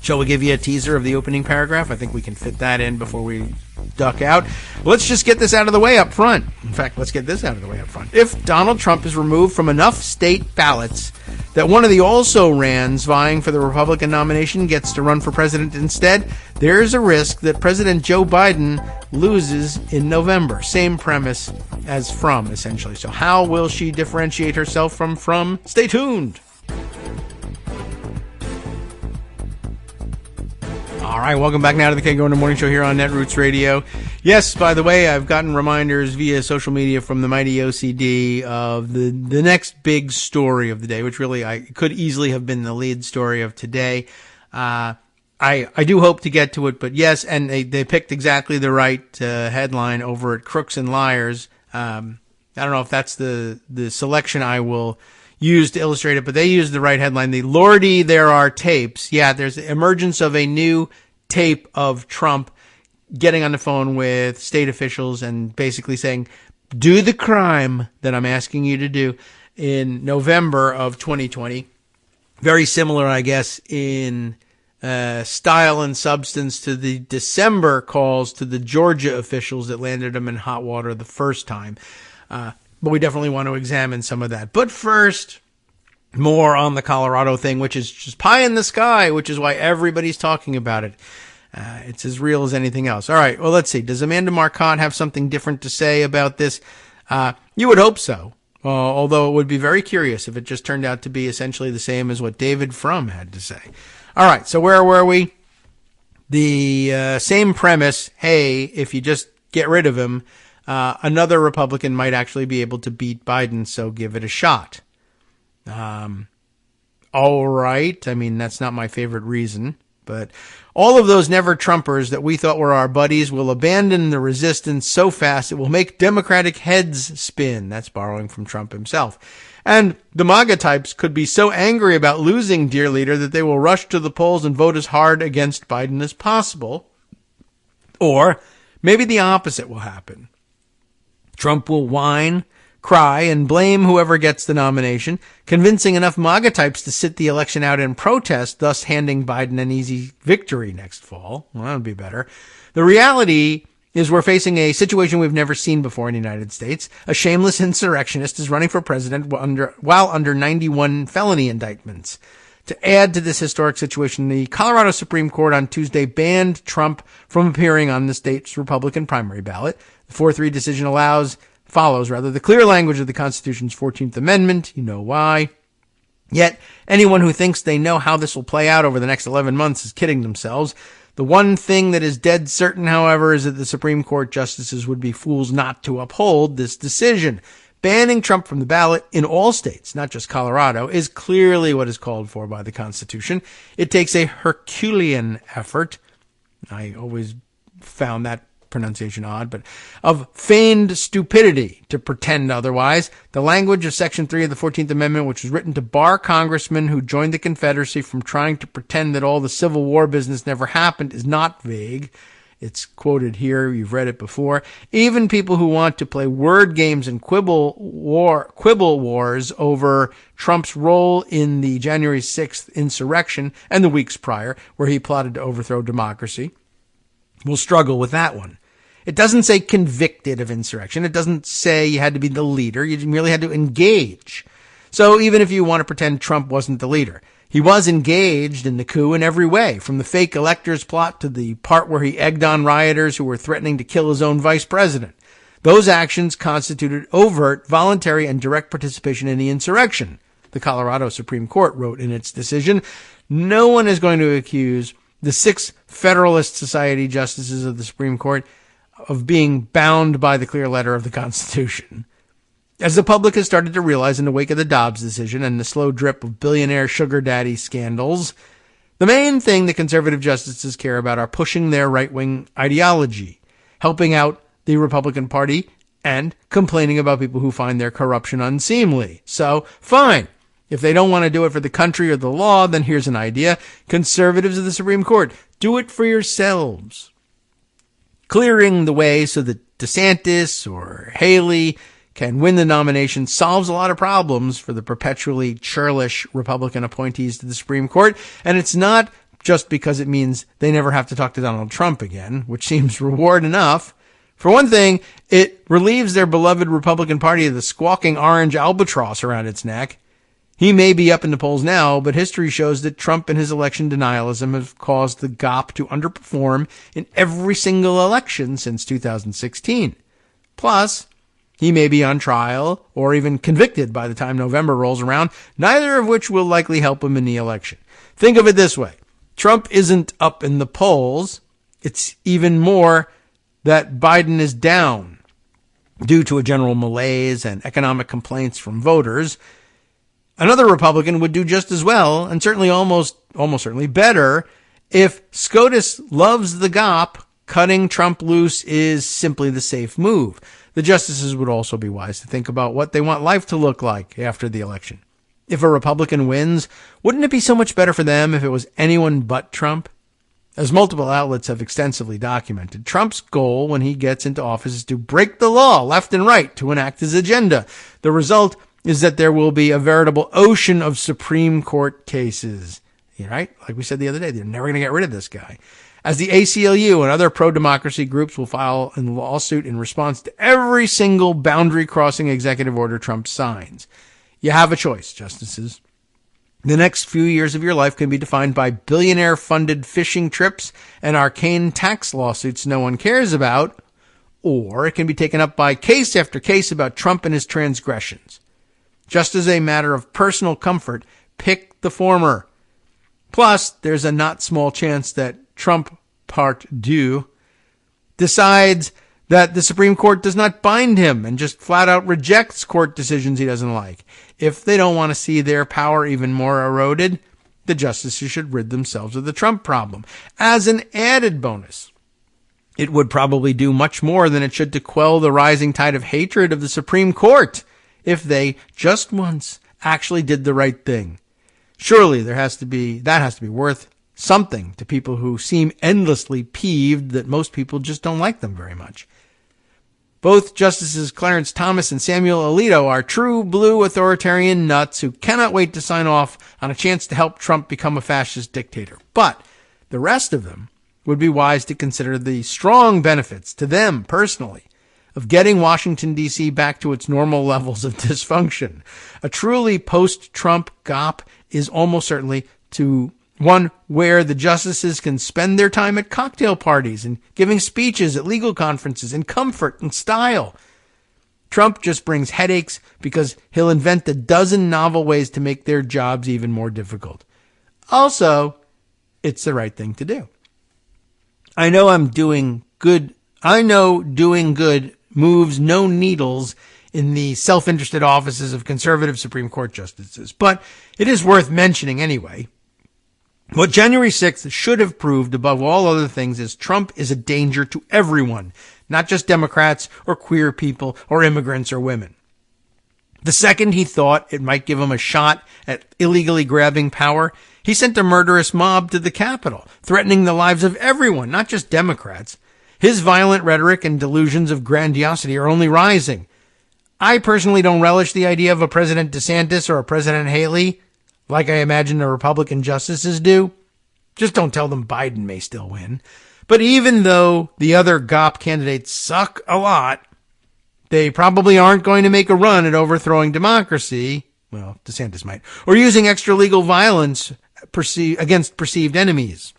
Shall we give you a teaser of the opening paragraph? I think we can fit that in before we duck out. Let's just get this out of the way up front. In fact, let's get this out of the way up front. If Donald Trump is removed from enough state ballots that one of the also-rans vying for the Republican nomination gets to run for president instead, there's a risk that President Joe Biden loses in November. Same premise as From, essentially. So how will she differentiate herself from From? Stay tuned. All right, welcome back now to the Kagro in the Morning Show here on Netroots Radio. Yes, by the way, I've gotten reminders via social media from the mighty OCD of the next big story of the day, which really I could easily have been the lead story of today. I do hope to get to it, but yes, and they picked exactly the right headline over at Crooks and Liars. I don't know if that's the selection I will use to illustrate it, but they used the right headline. The Lordy, there are tapes. Yeah, there's the emergence of a new tape of Trump getting on the phone with state officials and basically saying, do the crime that I'm asking you to do in November of 2020. Very similar, I guess, in style and substance to the December calls to the Georgia officials that landed them in hot water the first time. But we definitely want to examine some of that. But first, more on the Colorado thing, which is just pie in the sky, which is why everybody's talking about it. It's as real as anything else. All right, well, let's see. Does Amanda Marcotte have something different to say about this? You would hope so, although it would be very curious if it just turned out to be essentially the same as what David Frum had to say. All right, so where were we? The same premise, hey, if you just get rid of him, another Republican might actually be able to beat Biden, so give it a shot. All right. I mean, that's not my favorite reason, but all of those never-Trumpers that we thought were our buddies will abandon the resistance so fast it will make Democratic heads spin. That's borrowing from Trump himself. And the MAGA types could be so angry about losing, dear leader, that they will rush to the polls and vote as hard against Biden as possible. Or maybe the opposite will happen. Trump will whine, cry, and blame whoever gets the nomination, convincing enough MAGA types to sit the election out in protest, thus handing Biden an easy victory next fall. Well, that would be better. The reality is we're facing a situation we've never seen before in the United States. A shameless insurrectionist is running for president while under 91 felony indictments. To add to this historic situation, the Colorado Supreme Court on Tuesday banned Trump from appearing on the state's Republican primary ballot. The 4-3 decision allows follows the clear language of the Constitution's 14th Amendment. You know why. Yet, anyone who thinks they know how this will play out over the next 11 months is kidding themselves. The one thing that is dead certain, however, is that the Supreme Court justices would be fools not to uphold this decision. Banning Trump from the ballot in all states, not just Colorado, is clearly what is called for by the Constitution. It takes a Herculean effort. I always found that pronunciation odd, but of feigned stupidity to pretend otherwise. The language of Section 3 of the 14th Amendment, which was written to bar congressmen who joined the Confederacy from trying to pretend that all the Civil War business never happened, is not vague. It's quoted here. You've read it before. Even people who want to play word games and quibble wars over Trump's role in the January 6th insurrection and the weeks prior, where he plotted to overthrow democracy, will struggle with that one. It doesn't say convicted of insurrection. It doesn't say you had to be the leader. You merely had to engage. So even if you want to pretend Trump wasn't the leader, he was engaged in the coup in every way, from the fake electors plot to the part where he egged on rioters who were threatening to kill his own vice president. Those actions constituted overt, voluntary, and direct participation in the insurrection. The Colorado Supreme Court wrote in its decision, no one is going to accuse the 6 Federalist Society justices of the Supreme Court of being bound by the clear letter of the Constitution. As the public has started to realize in the wake of the Dobbs decision and the slow drip of billionaire sugar daddy scandals, the main thing the conservative justices care about are pushing their right-wing ideology, helping out the Republican Party, and complaining about people who find their corruption unseemly. So, fine. If they don't want to do it for the country or the law, then here's an idea. Conservatives of the Supreme Court, do it for yourselves. Clearing the way so that DeSantis or Haley can win the nomination solves a lot of problems for the perpetually churlish Republican appointees to the Supreme Court. And it's not just because it means they never have to talk to Donald Trump again, which seems reward enough. For one thing, it relieves their beloved Republican Party of the squawking orange albatross around its neck. He may be up in the polls now, but history shows that Trump and his election denialism have caused the GOP to underperform in every single election since 2016. Plus, he may be on trial or even convicted by the time November rolls around, neither of which will likely help him in the election. Think of it this way. Trump isn't up in the polls. It's even more that Biden is down due to a general malaise and economic complaints from voters. Another Republican would do just as well, and certainly almost certainly better, if SCOTUS loves the GOP. Cutting Trump loose is simply the safe move. The justices would also be wise to think about what they want life to look like after the election. If a Republican wins, wouldn't it be so much better for them if it was anyone but Trump? As multiple outlets have extensively documented, Trump's goal when he gets into office is to break the law left and right to enact his agenda. The result is that there will be a veritable ocean of Supreme Court cases. Right? Like we said the other day, they're never going to get rid of this guy. As the ACLU and other pro-democracy groups will file a lawsuit in response to every single boundary-crossing executive order Trump signs. You have a choice, justices. The next few years of your life can be defined by billionaire-funded fishing trips and arcane tax lawsuits no one cares about, or it can be taken up by case after case about Trump and his transgressions. Just as a matter of personal comfort, pick the former. Plus, there's a not small chance that Trump Part 2 decides that the Supreme Court does not bind him and just flat out rejects court decisions he doesn't like. If they don't want to see their power even more eroded, the justices should rid themselves of the Trump problem. As an added bonus, it would probably do much more than it should to quell the rising tide of hatred of the Supreme Court if they just once actually did the right thing. Surely that has to be worth something to people who seem endlessly peeved that most people just don't like them very much. Both Justices Clarence Thomas and Samuel Alito are true blue authoritarian nuts who cannot wait to sign off on a chance to help Trump become a fascist dictator. But the rest of them would be wise to consider the strong benefits to them personally of getting Washington, D.C. back to its normal levels of dysfunction. A truly post-Trump GOP is almost certainly to one where the justices can spend their time at cocktail parties and giving speeches at legal conferences in comfort and style. Trump just brings headaches because he'll invent a dozen novel ways to make their jobs even more difficult. Also, it's the right thing to do. I know doing good moves no needles in the self-interested offices of conservative Supreme Court justices, but it is worth mentioning anyway. What January 6th should have proved above all other things is Trump is a danger to everyone, not just Democrats or queer people or immigrants or women. The second he thought it might give him a shot at illegally grabbing power, he sent a murderous mob to the Capitol, threatening the lives of everyone, not just Democrats. His violent rhetoric and delusions of grandiosity are only rising. I personally don't relish the idea of a President DeSantis or a President Haley, like I imagine the Republican justices do. Just don't tell them Biden may still win. But even though the other GOP candidates suck a lot, they probably aren't going to make a run at overthrowing democracy. Well, DeSantis might. Or using extra-legal violence against perceived enemies.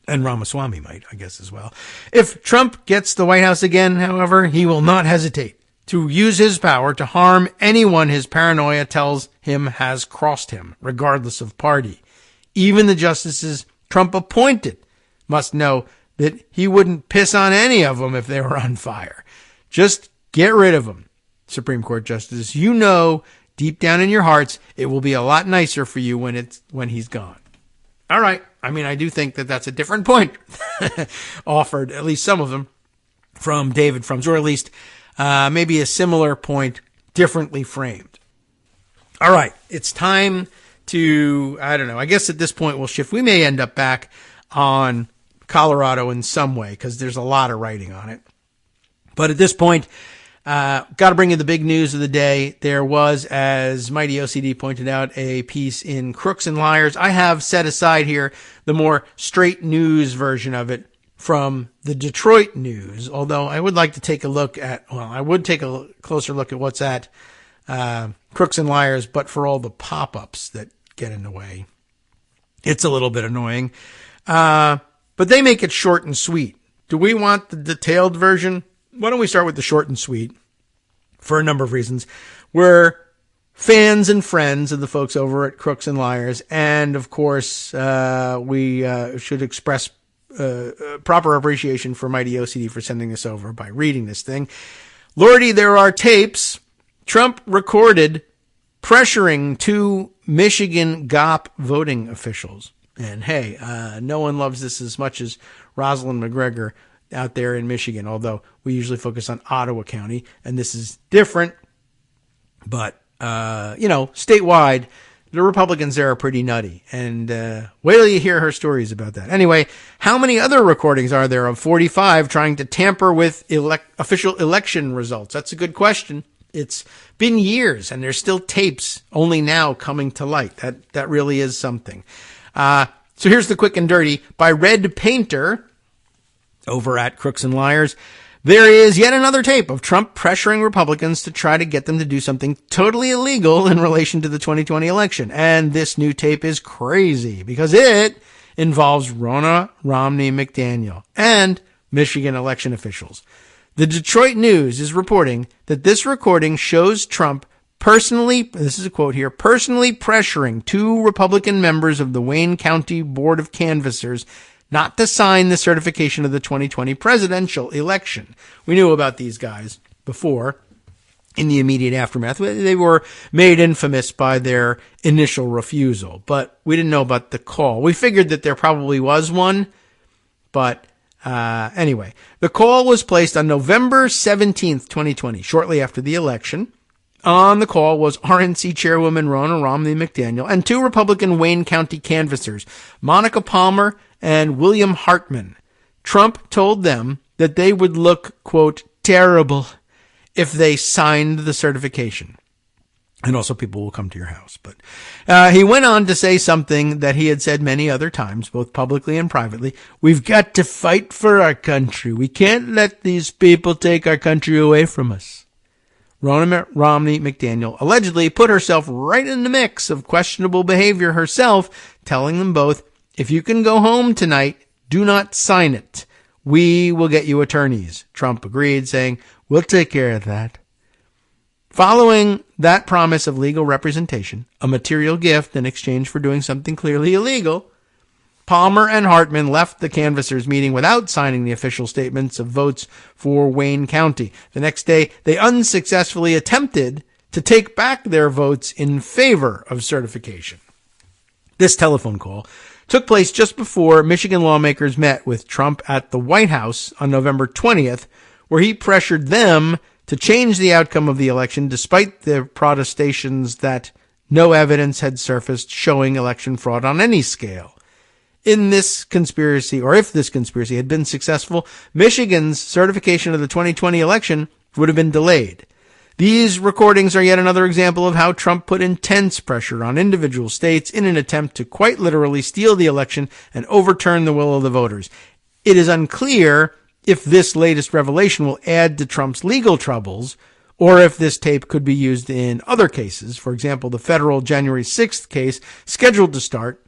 And Ramaswamy might, I guess, as well. If Trump gets the White House again, however, he will not hesitate to use his power to harm anyone his paranoia tells him has crossed him, regardless of party. Even the justices Trump appointed must know that he wouldn't piss on any of them if they were on fire. Just get rid of them, Supreme Court justices. You know, deep down in your hearts, it will be a lot nicer for you when he's gone. All right. I mean, I do think that that's a different point offered, at least some of them, from David Frum's, or at least maybe a similar point differently framed. All right. It's time to, I don't know, I guess at this point we'll shift. We may end up back on Colorado in some way because there's a lot of writing on it. But at this point, got to bring you the big news of the day. There was, as Mighty OCD pointed out, a piece in Crooks and Liars. I have set aside here the more straight news version of it from the Detroit News, although I would like to take a look at, well, I would take a closer look at what's at Crooks and Liars, but for all the pop-ups that get in the way. It's a little bit annoying. But they make it short and sweet. Do we want the detailed version? Why don't we start with the short and sweet for a number of reasons. We're fans and friends of the folks over at Crooks and Liars. And of course, we should express proper appreciation for Mighty OCD for sending this over by reading this thing. Lordy, there are tapes Trump recorded pressuring two Michigan GOP voting officials. And hey, no one loves this as much as Rosalind McGregor out there in Michigan, although we usually focus on Ottawa County, and this is different. But, statewide, the Republicans there are pretty nutty. And wait till you hear her stories about that. Anyway, how many other recordings are there of 45 trying to tamper with official election results? That's a good question. It's been years, and there's still tapes only now coming to light. That really is something. So here's the quick and dirty. By Red Painter, over at Crooks and Liars, there is yet another tape of Trump pressuring Republicans to try to get them to do something totally illegal in relation to the 2020 election. And this new tape is crazy because it involves Ronna Romney McDaniel and Michigan election officials. The Detroit News is reporting that this recording shows Trump personally, this is a quote here, personally pressuring two Republican members of the Wayne County Board of Canvassers not to sign the certification of the 2020 presidential election. We knew about these guys before in the immediate aftermath. They were made infamous by their initial refusal, but we didn't know about the call. We figured that there probably was one, but anyway, the call was placed on November 17th, 2020, shortly after the election. On the call was RNC Chairwoman Ronna Romney McDaniel and two Republican Wayne County canvassers, Monica Palmer and William Hartman. Trump told them that they would look, quote, terrible if they signed the certification. And also people will come to your house. But he went on to say something that he had said many other times, both publicly and privately. We've got to fight for our country. We can't let these people take our country away from us. Ronna Romney McDaniel allegedly put herself right in the mix of questionable behavior herself, telling them both, if you can go home tonight, do not sign it. We will get you attorneys. Trump agreed, saying, we'll take care of that. Following that promise of legal representation, a material gift in exchange for doing something clearly illegal, Palmer and Hartman left the canvassers' meeting without signing the official statements of votes for Wayne County. The next day, they unsuccessfully attempted to take back their votes in favor of certification. This telephone call took place just before Michigan lawmakers met with Trump at the White House on November 20th, where he pressured them to change the outcome of the election despite their protestations that no evidence had surfaced showing election fraud on any scale. In this conspiracy, or if this conspiracy had been successful, Michigan's certification of the 2020 election would have been delayed. These recordings are yet another example of how Trump put intense pressure on individual states in an attempt to quite literally steal the election and overturn the will of the voters. It is unclear if this latest revelation will add to Trump's legal troubles, or if this tape could be used in other cases. For example, the federal January 6th case scheduled to start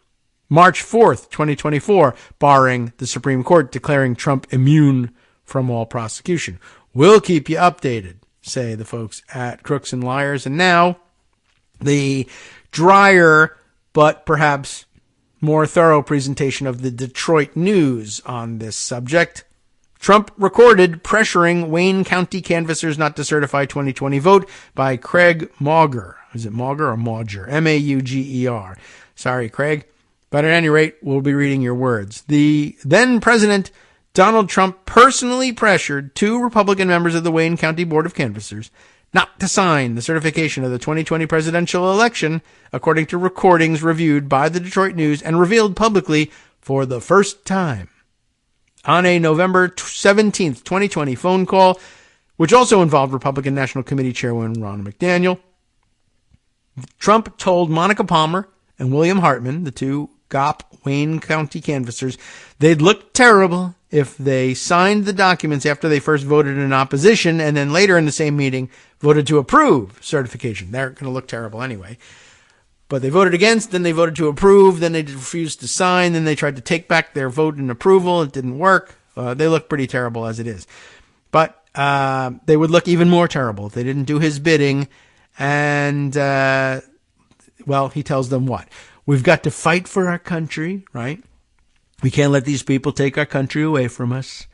March 4th, 2024, barring the Supreme Court declaring Trump immune from all prosecution. We'll keep you updated, say the folks at Crooks and Liars. And now, the drier but perhaps more thorough presentation of the Detroit News on this subject. Trump recorded pressuring Wayne County canvassers not to certify 2020 vote by Craig Mauger. Is it Mauger or Mauger? M-A-U-G-E-R. Sorry, Craig. But at any rate, we'll be reading your words. The then President Donald Trump personally pressured two Republican members of the Wayne County Board of Canvassers not to sign the certification of the 2020 presidential election, according to recordings reviewed by the Detroit News and revealed publicly for the first time. On a November 17th, 2020 phone call, which also involved Republican National Committee Chairman Ron McDaniel, Trump told Monica Palmer and William Hartman, the two GOP Wayne County canvassers, they'd look terrible if they signed the documents after they first voted in opposition and then later in the same meeting voted to approve certification. They're going to look terrible anyway. But they voted against, then they voted to approve, then they refused to sign, then they tried to take back their vote in approval. It didn't work. They look pretty terrible as it is. But they would look even more terrible if they didn't do his bidding. And, well, he tells them what? We've got to fight for our country, right? We can't let these people take our country away from us.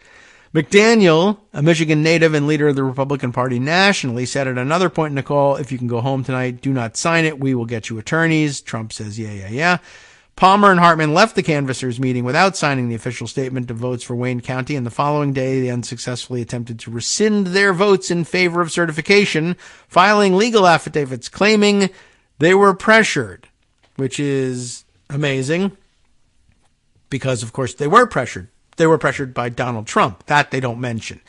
McDaniel, a Michigan native and leader of the Republican Party nationally, said at another point in the call, if you can go home tonight, do not sign it. We will get you attorneys. Trump says, yeah. Palmer and Hartman left the canvassers' meeting without signing the official statement of votes for Wayne County, and the following day they unsuccessfully attempted to rescind their votes in favor of certification, filing legal affidavits claiming they were pressured, which is amazing because, of course, they were pressured. They were pressured by Donald Trump. That they don't mention.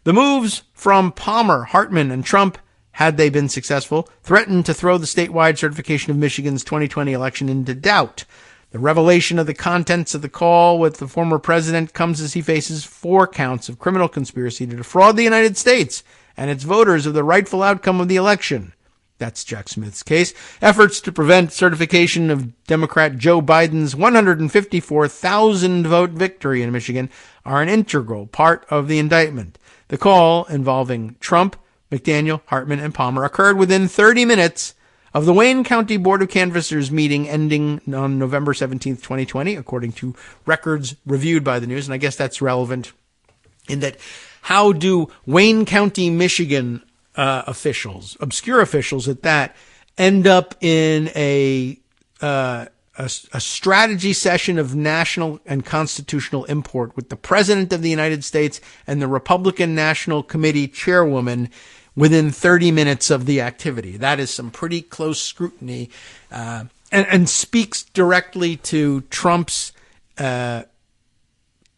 The moves from Palmer, Hartman, and Trump, had they been successful, threatened to throw the statewide certification of Michigan's 2020 election into doubt. The revelation of the contents of the call with the former president comes as he faces 4 counts of criminal conspiracy to defraud the United States and its voters of the rightful outcome of the election. That's Jack Smith's case. Efforts to prevent certification of Democrat Joe Biden's 154,000 vote victory in Michigan are an integral part of the indictment. The call involving Trump, McDaniel, Hartman, and Palmer occurred within 30 minutes of the Wayne County Board of Canvassers meeting ending on November 17th, 2020, according to records reviewed by the news. And I guess that's relevant in that how do Wayne County, Michigan officials, obscure officials at that, end up in a strategy session of national and constitutional import with the President of the United States and the Republican National Committee chairwoman within 30 minutes of the activity? That is some pretty close scrutiny, and speaks directly to Trump's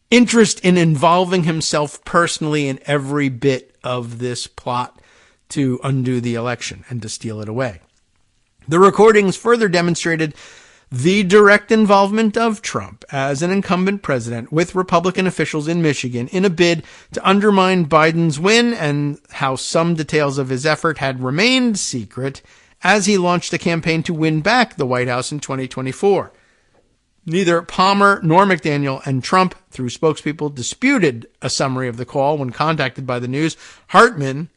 interest in involving himself personally in every bit of this plot to undo the election and to steal it away. The recordings further demonstrated the direct involvement of Trump as an incumbent president with Republican officials in Michigan in a bid to undermine Biden's win, and how some details of his effort had remained secret as he launched a campaign to win back the White House in 2024. Neither Palmer nor McDaniel and Trump, through spokespeople, disputed a summary of the call when contacted by the news. Hartman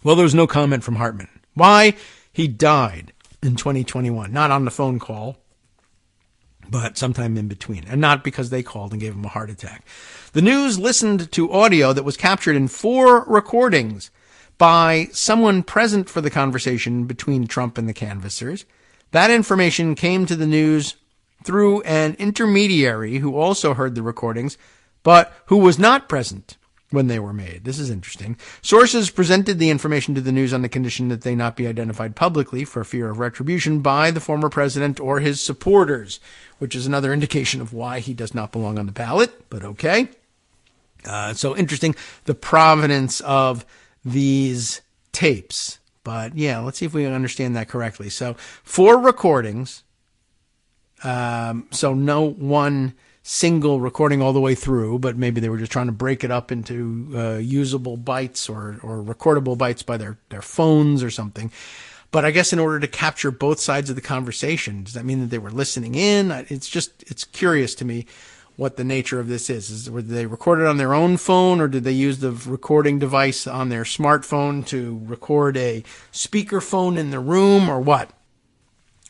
Well, there was no comment from Hartman. Why? He died in 2021, not on the phone call, but sometime in between, and not because they called and gave him a heart attack. The news listened to audio that was captured in 4 recordings by someone present for the conversation between Trump and the canvassers. That information came to the news through an intermediary who also heard the recordings, but who was not present when they were made. This is interesting. Sources presented the information to the news on the condition that they not be identified publicly for fear of retribution by the former president or his supporters, which is another indication of why he does not belong on the ballot, but okay. So interesting, the provenance of these tapes. But yeah, let's see if we understand that correctly. So 4 recordings. So no one single recording all the way through, but maybe they were just trying to break it up into usable bytes or recordable bytes by their phones or something. But I guess in order to capture both sides of the conversation, does that mean that they were listening in? It's curious to me what the nature of this is. Were they recorded on their own phone, or did they use the recording device on their smartphone to record a speakerphone in the room, or what?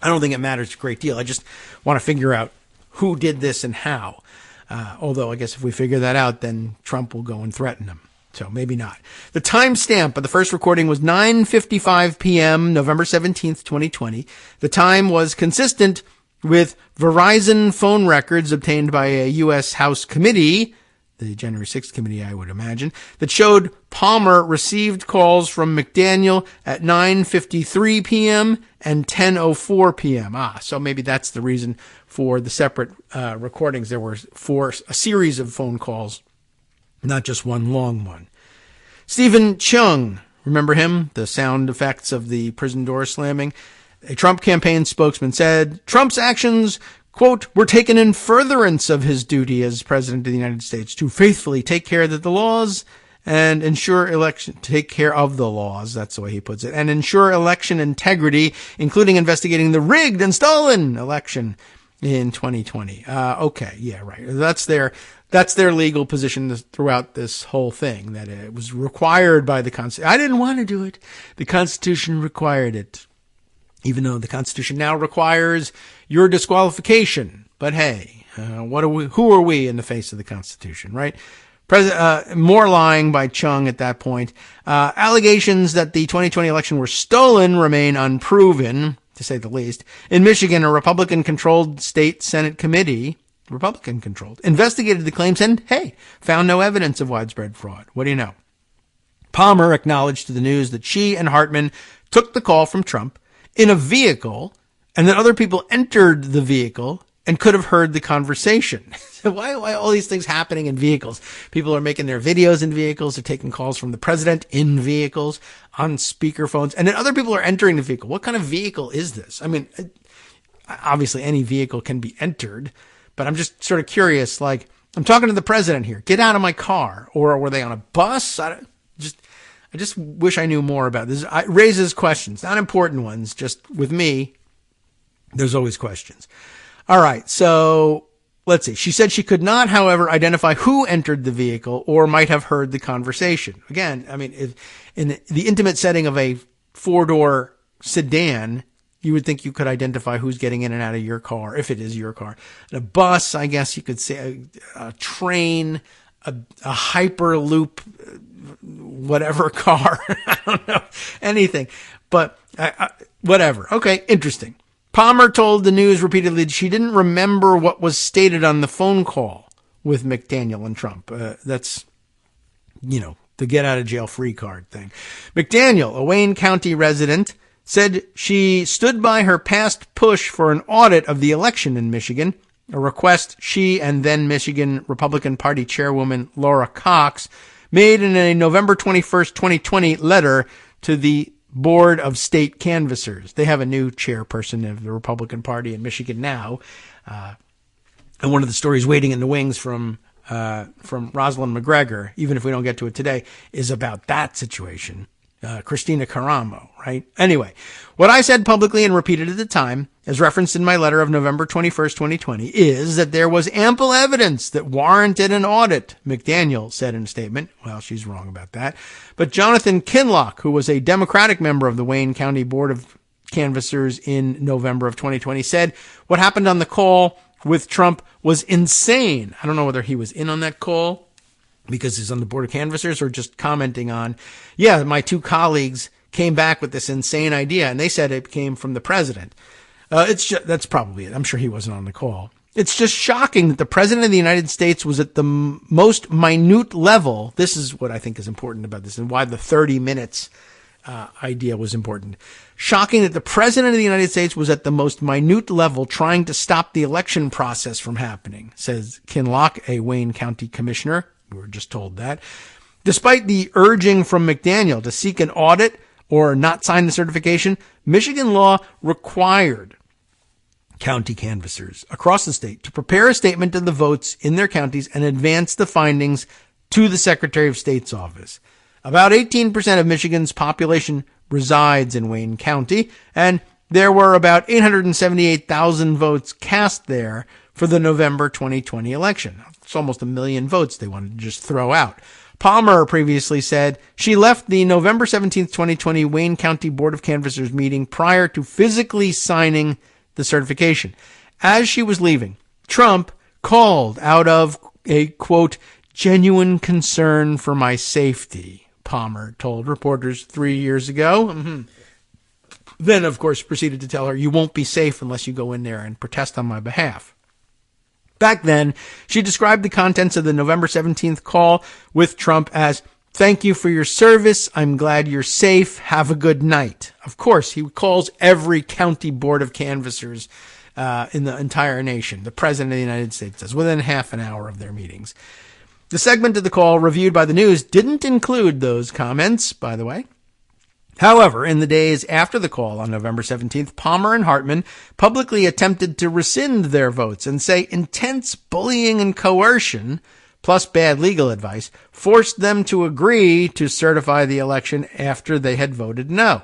I don't think it matters a great deal. I just want to figure out who did this and how. Although I guess if we figure that out, then Trump will go and threaten them. So maybe not. The timestamp of the first recording was 9:55 p.m., November 17th, 2020. The time was consistent with Verizon phone records obtained by a U.S. House committee, the January 6th committee, I would imagine, that showed Palmer received calls from McDaniel at 9:53 p.m. and 10:04 p.m. So maybe that's the reason for the separate recordings. There were a series of phone calls, not just one long one. Stephen Chung, remember him? The sound effects of the prison door slamming. A Trump campaign spokesman said Trump's actions, quote, were taken in furtherance of his duty as president of the United States to faithfully take care of the laws and ensure take care of the laws, that's the way he puts it, and ensure election integrity, including investigating the rigged and stolen election in 2020. Okay, yeah, right. That's their legal position throughout this whole thing, that it was required by the Constitution. I didn't want to do it. The Constitution required it. Even though the Constitution now requires your disqualification. But hey, who are we in the face of the Constitution, right? More lying by Chung at that point. Allegations that the 2020 election were stolen remain unproven, to say the least. In Michigan, a Republican-controlled state Senate committee, investigated the claims and, hey, found no evidence of widespread fraud. What do you know? Palmer acknowledged to the news that she and Hartman took the call from Trump in a vehicle, and that other people entered the vehicle and could have heard the conversation. So why all these things happening in vehicles? People are making their videos in vehicles, they're taking calls from the president in vehicles, on speakerphones, and then other people are entering the vehicle. What kind of vehicle is this? I mean, obviously any vehicle can be entered, but I'm just sort of curious, like, I'm talking to the president here, get out of my car. Or were they on a bus? I just wish I knew more about this. It raises questions, not important ones. Just with me, there's always questions. All right, so let's see. She said she could not, however, identify who entered the vehicle or might have heard the conversation. Again, I mean, if in the intimate setting of a 4-door sedan, you would think you could identify who's getting in and out of your car, if it is your car. In a bus, I guess you could say a train, a Hyperloop, whatever car. I don't know, anything. But whatever. Okay, interesting. Palmer told the news repeatedly that she didn't remember what was stated on the phone call with McDaniel and Trump. That's, the get out of jail free card thing. McDaniel, a Wayne County resident, said she stood by her past push for an audit of the election in Michigan, a request she and then Michigan Republican Party chairwoman Laura Cox made in a November 21st, 2020 letter to the Board of State Canvassers. They have a new chairperson of the Republican Party in Michigan now. And one of the stories waiting in the wings from Rosalind McGregor, even if we don't get to it today, is about that situation. Christina Caramo, right? Anyway, what I said publicly and repeated at the time, as referenced in my letter of November 21st, 2020, is that there was ample evidence that warranted an audit, McDaniel said in a statement. Well, she's wrong about that. But Jonathan Kinloch, who was a Democratic member of the Wayne County Board of Canvassers in November of 2020, said what happened on the call with Trump was insane. I don't know whether he was in on that call because he's on the Board of Canvassers or just commenting on, yeah, my two colleagues came back with this insane idea, and they said it came from the president. That's probably it. I'm sure he wasn't on the call. It's just shocking that the president of the United States was at the most minute level. This is what I think is important about this and why the 30 minutes idea was important. Shocking that the president of the United States was at the most minute level trying to stop the election process from happening, says Kinloch, a Wayne County commissioner. We were just told that. Despite the urging from McDaniel to seek an audit or not sign the certification, Michigan law required county canvassers across the state to prepare a statement of the votes in their counties and advance the findings to the Secretary of State's office. About 18% of Michigan's population resides in Wayne County, and there were about 878,000 votes cast there for the November 2020 election. It's almost 1 million votes they wanted to just throw out. Palmer previously said she left the November 17th, 2020 Wayne County Board of Canvassers meeting prior to physically signing the certification. As she was leaving, Trump called out of a, quote, genuine concern for my safety, Palmer told reporters 3 years ago. Then, of course, proceeded to tell her, you won't be safe unless you go in there and protest on my behalf. Back then, she described the contents of the November 17th call with Trump as, thank you for your service. I'm glad you're safe. Have a good night. Of course, he calls every county board of canvassers in the entire nation. The president of the United States does, within half an hour of their meetings. The segment of the call reviewed by the news didn't include those comments, by the way. However, in the days after the call on November 17th, Palmer and Hartman publicly attempted to rescind their votes and say intense bullying and coercion, plus bad legal advice, forced them to agree to certify the election after they had voted no.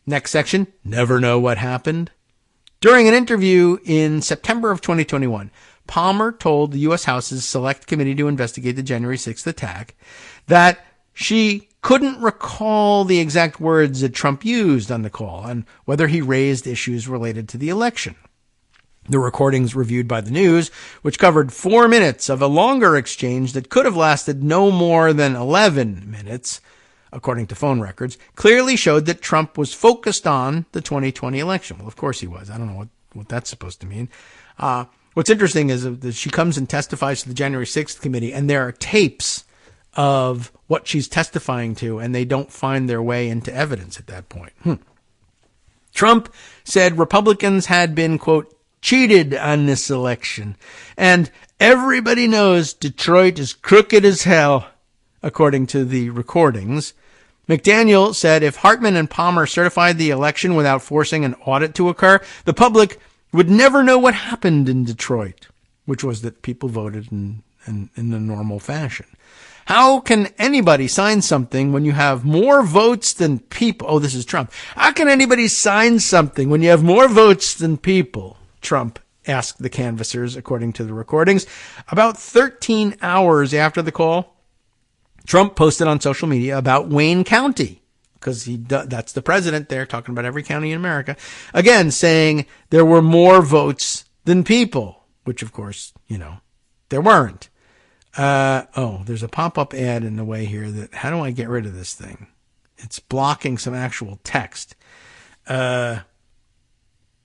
Next section, never know what happened. During an interview in September of 2021, Palmer told the U.S. House's Select Committee to investigate the January 6th attack that she couldn't recall the exact words that Trump used on the call and whether he raised issues related to the election. The recordings reviewed by the news, which covered 4 minutes of a longer exchange that could have lasted no more than 11 minutes, according to phone records, clearly showed that Trump was focused on the 2020 election. Well, of course he was. I don't know what that's supposed to mean. What's interesting is that she comes and testifies to the January 6th committee, and there are tapes of what she's testifying to, and they don't find their way into evidence at that point. Trump said Republicans had been, quote, cheated on this election, and everybody knows Detroit is crooked as hell, according to the recordings. McDaniel said if Hartman and Palmer certified the election without forcing an audit to occur, the public would never know what happened in Detroit, which was that people voted in the normal fashion. How can anybody sign something when you have more votes than people? Oh, this is Trump. How can anybody sign something when you have more votes than people? Trump asked the canvassers, according to the recordings. About 13 hours after the call, Trump posted on social media about Wayne County, because that's the president there talking about every county in America, again saying there were more votes than people, which of course, there weren't. There's a pop-up ad in the way here that, how do I get rid of this thing? It's blocking some actual text. Am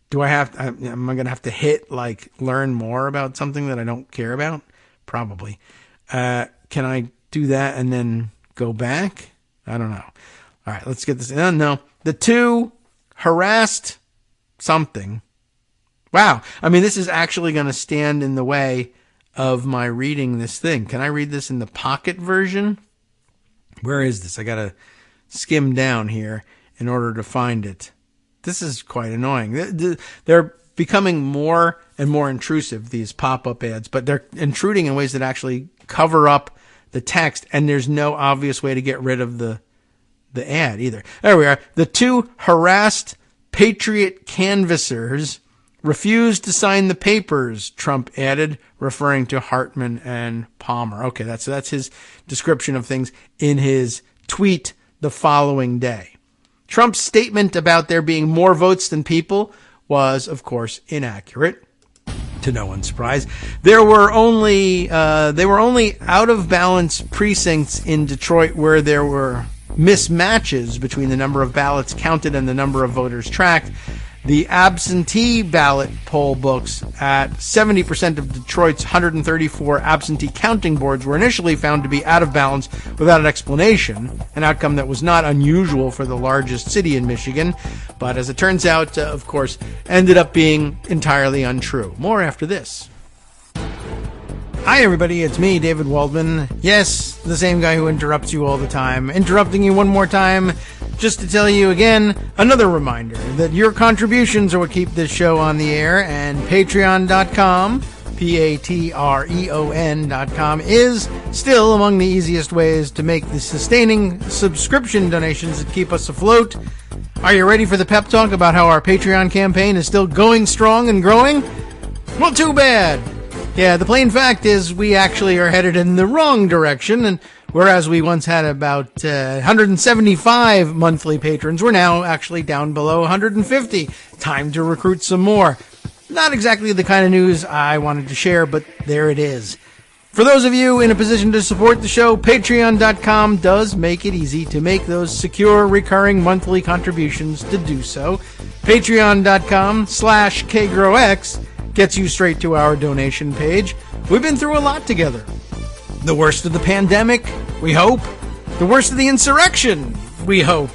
I going to have to hit learn more about something that I don't care about? Probably. Can I do that and then go back? I don't know. All right, let's get this. No. The two harassed something. Wow. I mean, this is actually going to stand in the way of my reading this thing. Can I read this in the pocket version? Where is this? I got to skim down here in order to find it. This is quite annoying. They're becoming more and more intrusive, these pop-up ads, but they're intruding in ways that actually cover up the text, and there's no obvious way to get rid of the the ad either. There we are. The two harassed Patriot canvassers refused to sign the papers, Trump added, referring to Hartman and Palmer. Okay, that's his description of things in his tweet the following day. Trump's statement about there being more votes than people was, of course, inaccurate. To no one's surprise, they were only out of balance precincts in Detroit where there were mismatches between the number of ballots counted and the number of voters tracked. The absentee ballot poll books at 70% of Detroit's 134 absentee counting boards were initially found to be out of balance without an explanation, an outcome that was not unusual for the largest city in Michigan, but as it turns out, of course, ended up being entirely untrue. More after this. Hi everybody, it's me, David Waldman. Yes, the same guy who interrupts you all the time. Interrupting you one more time just to tell you again, another reminder that your contributions are what keep this show on the air, and patreon.com, patreon.com, is still among the easiest ways to make the sustaining subscription donations that keep us afloat. Are you ready for the pep talk about how our Patreon campaign is still going strong and growing? Well, too bad. Yeah, the plain fact is we actually are headed in the wrong direction, and whereas we once had about 175 monthly patrons, we're now actually down below 150. Time to recruit some more. Not exactly the kind of news I wanted to share, but there it is. For those of you in a position to support the show, patreon.com does make it easy to make those secure, recurring monthly contributions to do so. Patreon.com/KagroX gets you straight to our donation page. We've been through a lot together. The worst of the pandemic, we hope. The worst of the insurrection, we hope.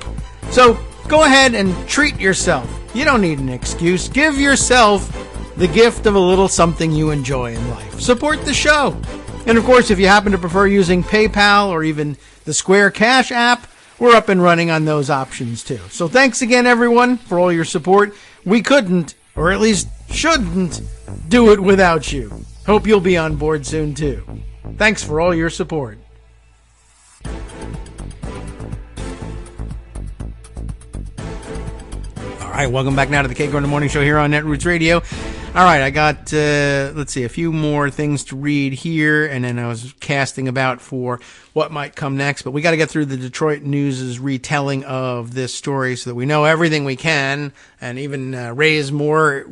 So go ahead and treat yourself. You don't need an excuse. Give yourself the gift of a little something you enjoy in life. Support the show. And of course, if you happen to prefer using PayPal or even the Square Cash app, we're up and running on those options too. So thanks again, everyone, for all your support. We couldn't, or at least shouldn't, do it without you. Hope you'll be on board soon too. Thanks for all your support. All right, welcome back now to the Kagro in the Morning Show here on Netroots Radio. All right, I got, a few more things to read here, and then I was casting about for what might come next, but we got to get through the Detroit News' retelling of this story so that we know everything we can, and even raise more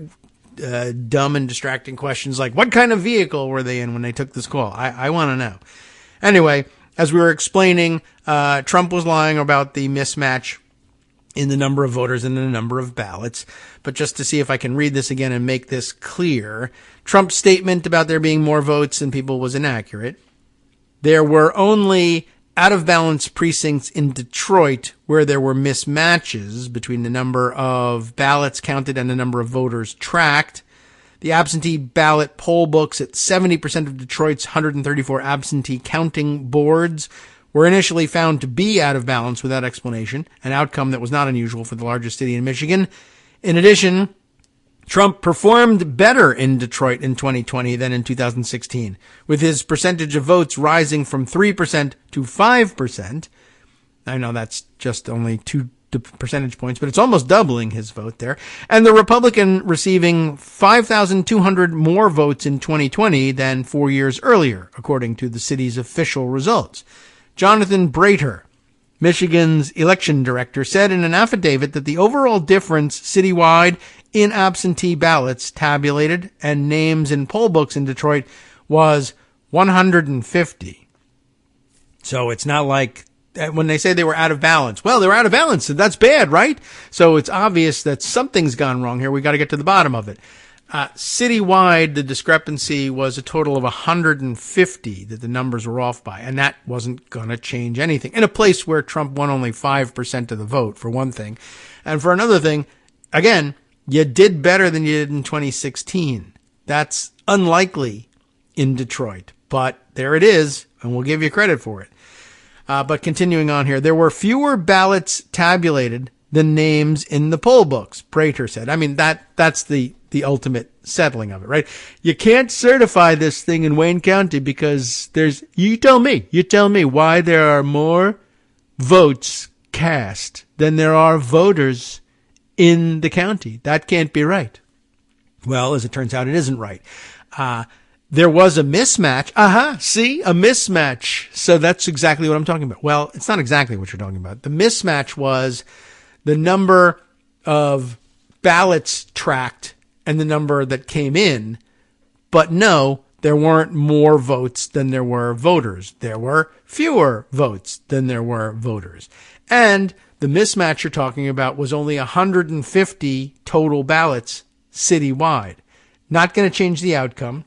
dumb and distracting questions like, what kind of vehicle were they in when they took this call? I want to know. Anyway, as we were explaining, Trump was lying about the mismatch in the number of voters and the number of ballots. But just to see if I can read this again and make this clear, Trump's statement about there being more votes than people was inaccurate. There were only out-of-balance precincts in Detroit where there were mismatches between the number of ballots counted and the number of voters tracked. The absentee ballot poll books at 70% of Detroit's 134 absentee counting boards were initially found to be out of balance without explanation, an outcome that was not unusual for the largest city in Michigan. In addition, Trump performed better in Detroit in 2020 than in 2016, with his percentage of votes rising from 3% to 5%. I know that's just only 2 percentage points, but it's almost doubling his vote there. And the Republican receiving 5,200 more votes in 2020 than 4 years earlier, according to the city's official results. Jonathan Brater, Michigan's election director, said in an affidavit that the overall difference citywide in absentee ballots tabulated and names in poll books in Detroit was 150. So it's not like when they say they were out of balance. Well, they were out of balance, so that's bad, right? So it's obvious that something's gone wrong here. We got to get to the bottom of it. Citywide, the discrepancy was a total of 150 that the numbers were off by, and that wasn't going to change anything. In a place where Trump won only 5% of the vote, for one thing. And for another thing, again, you did better than you did in 2016. That's unlikely in Detroit, but there it is, and we'll give you credit for it. But continuing on here, there were fewer ballots tabulated than names in the poll books, Prater said. I mean, that's the ultimate settling of it, right? You can't certify this thing in Wayne County because you tell me why there are more votes cast than there are voters in the county. That can't be right. Well, as it turns out, it isn't right. There was a mismatch. See? A mismatch. So that's exactly what I'm talking about. Well, it's not exactly what you're talking about. The mismatch was the number of ballots tracked and the number that came in. But no, there weren't more votes than there were voters. There were fewer votes than there were voters. And the mismatch you're talking about was only 150 total ballots citywide. Not going to change the outcome.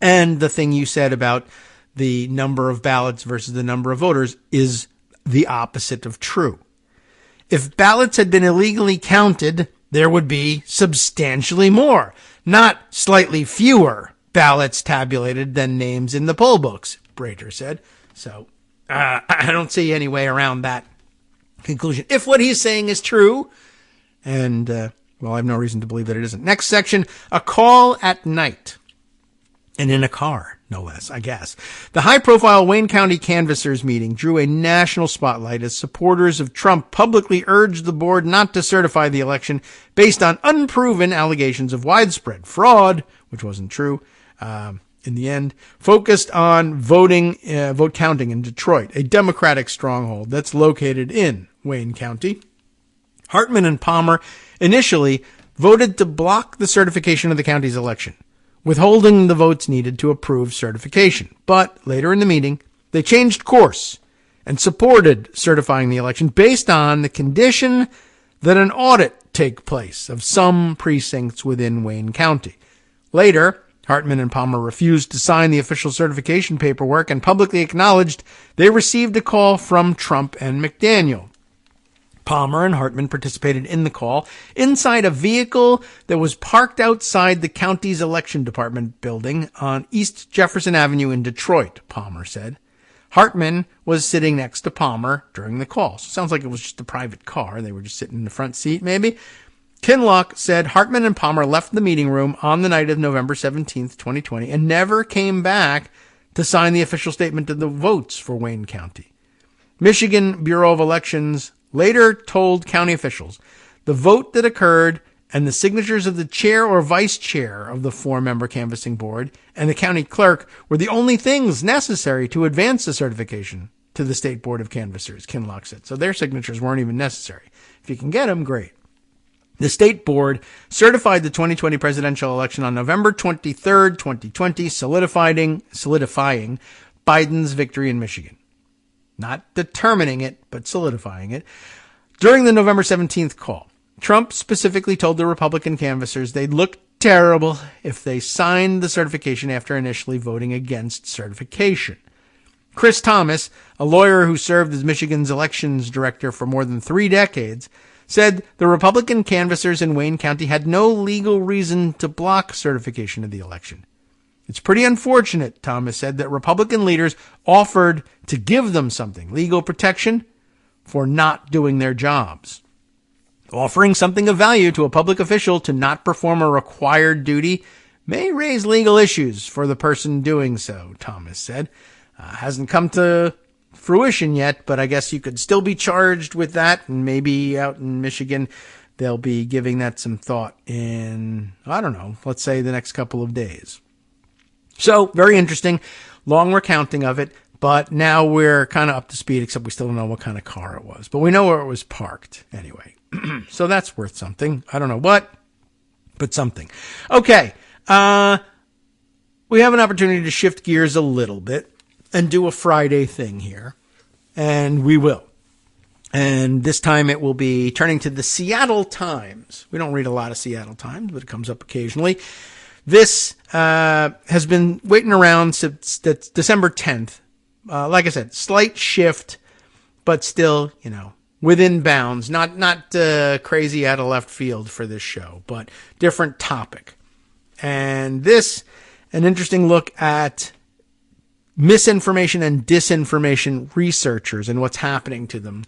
And the thing you said about the number of ballots versus the number of voters is the opposite of true. If ballots had been illegally counted, there would be substantially more, not slightly fewer ballots tabulated than names in the poll books, Brater said. So I don't see any way around that conclusion. If what he's saying is true, and well, I have no reason to believe that it isn't. Next section, a call at night. And in a car, no less, I guess. The high-profile Wayne County canvassers meeting drew a national spotlight as supporters of Trump publicly urged the board not to certify the election based on unproven allegations of widespread fraud, which wasn't true in the end, focused on vote counting in Detroit, a Democratic stronghold that's located in Wayne County. Hartman and Palmer initially voted to block the certification of the county's election, withholding the votes needed to approve certification. But later in the meeting, they changed course and supported certifying the election based on the condition that an audit take place of some precincts within Wayne County. Later, Hartman and Palmer refused to sign the official certification paperwork and publicly acknowledged they received a call from Trump and McDaniel. Palmer and Hartman participated in the call inside a vehicle that was parked outside the county's election department building on East Jefferson Avenue in Detroit, Palmer said. Hartman was sitting next to Palmer during the call. So it sounds like it was just a private car. They were just sitting in the front seat, maybe. Kinloch said Hartman and Palmer left the meeting room on the night of November 17th, 2020, and never came back to sign the official statement of the votes for Wayne County. Michigan Bureau of Elections later told county officials the vote that occurred and the signatures of the chair or vice chair of the 4-member canvassing board and the county clerk were the only things necessary to advance the certification to the State Board of Canvassers, Kinloch said. So their signatures weren't even necessary. If you can get them, great. The State Board certified the 2020 presidential election on November 23rd, 2020, solidifying Biden's victory in Michigan. Not determining it, but solidifying it. During the November 17th call, Trump specifically told the Republican canvassers they'd look terrible if they signed the certification after initially voting against certification. Chris Thomas, a lawyer who served as Michigan's elections director for more than 3 decades, said the Republican canvassers in Wayne County had no legal reason to block certification of the election. It's pretty unfortunate, Thomas said, that Republican leaders offered to give them something, legal protection, for not doing their jobs. Offering something of value to a public official to not perform a required duty may raise legal issues for the person doing so, Thomas said. Hasn't come to fruition yet, but I guess you could still be charged with that, and maybe out in Michigan they'll be giving that some thought in, I don't know, let's say the next couple of days. So, very interesting, long recounting of it, but now we're kind of up to speed, except we still don't know what kind of car it was. But we know where it was parked, anyway. So that's worth something. I don't know what, but something. Okay, we have an opportunity to shift gears a little bit and do a Friday thing here, and we will. And this time it will be turning to the Seattle Times. We don't read a lot of Seattle Times, but it comes up occasionally. This has been waiting around since December 10th. Like I said, slight shift, but still, within bounds. Not crazy out of left field for this show, but different topic. And this, an interesting look at misinformation and disinformation researchers and what's happening to them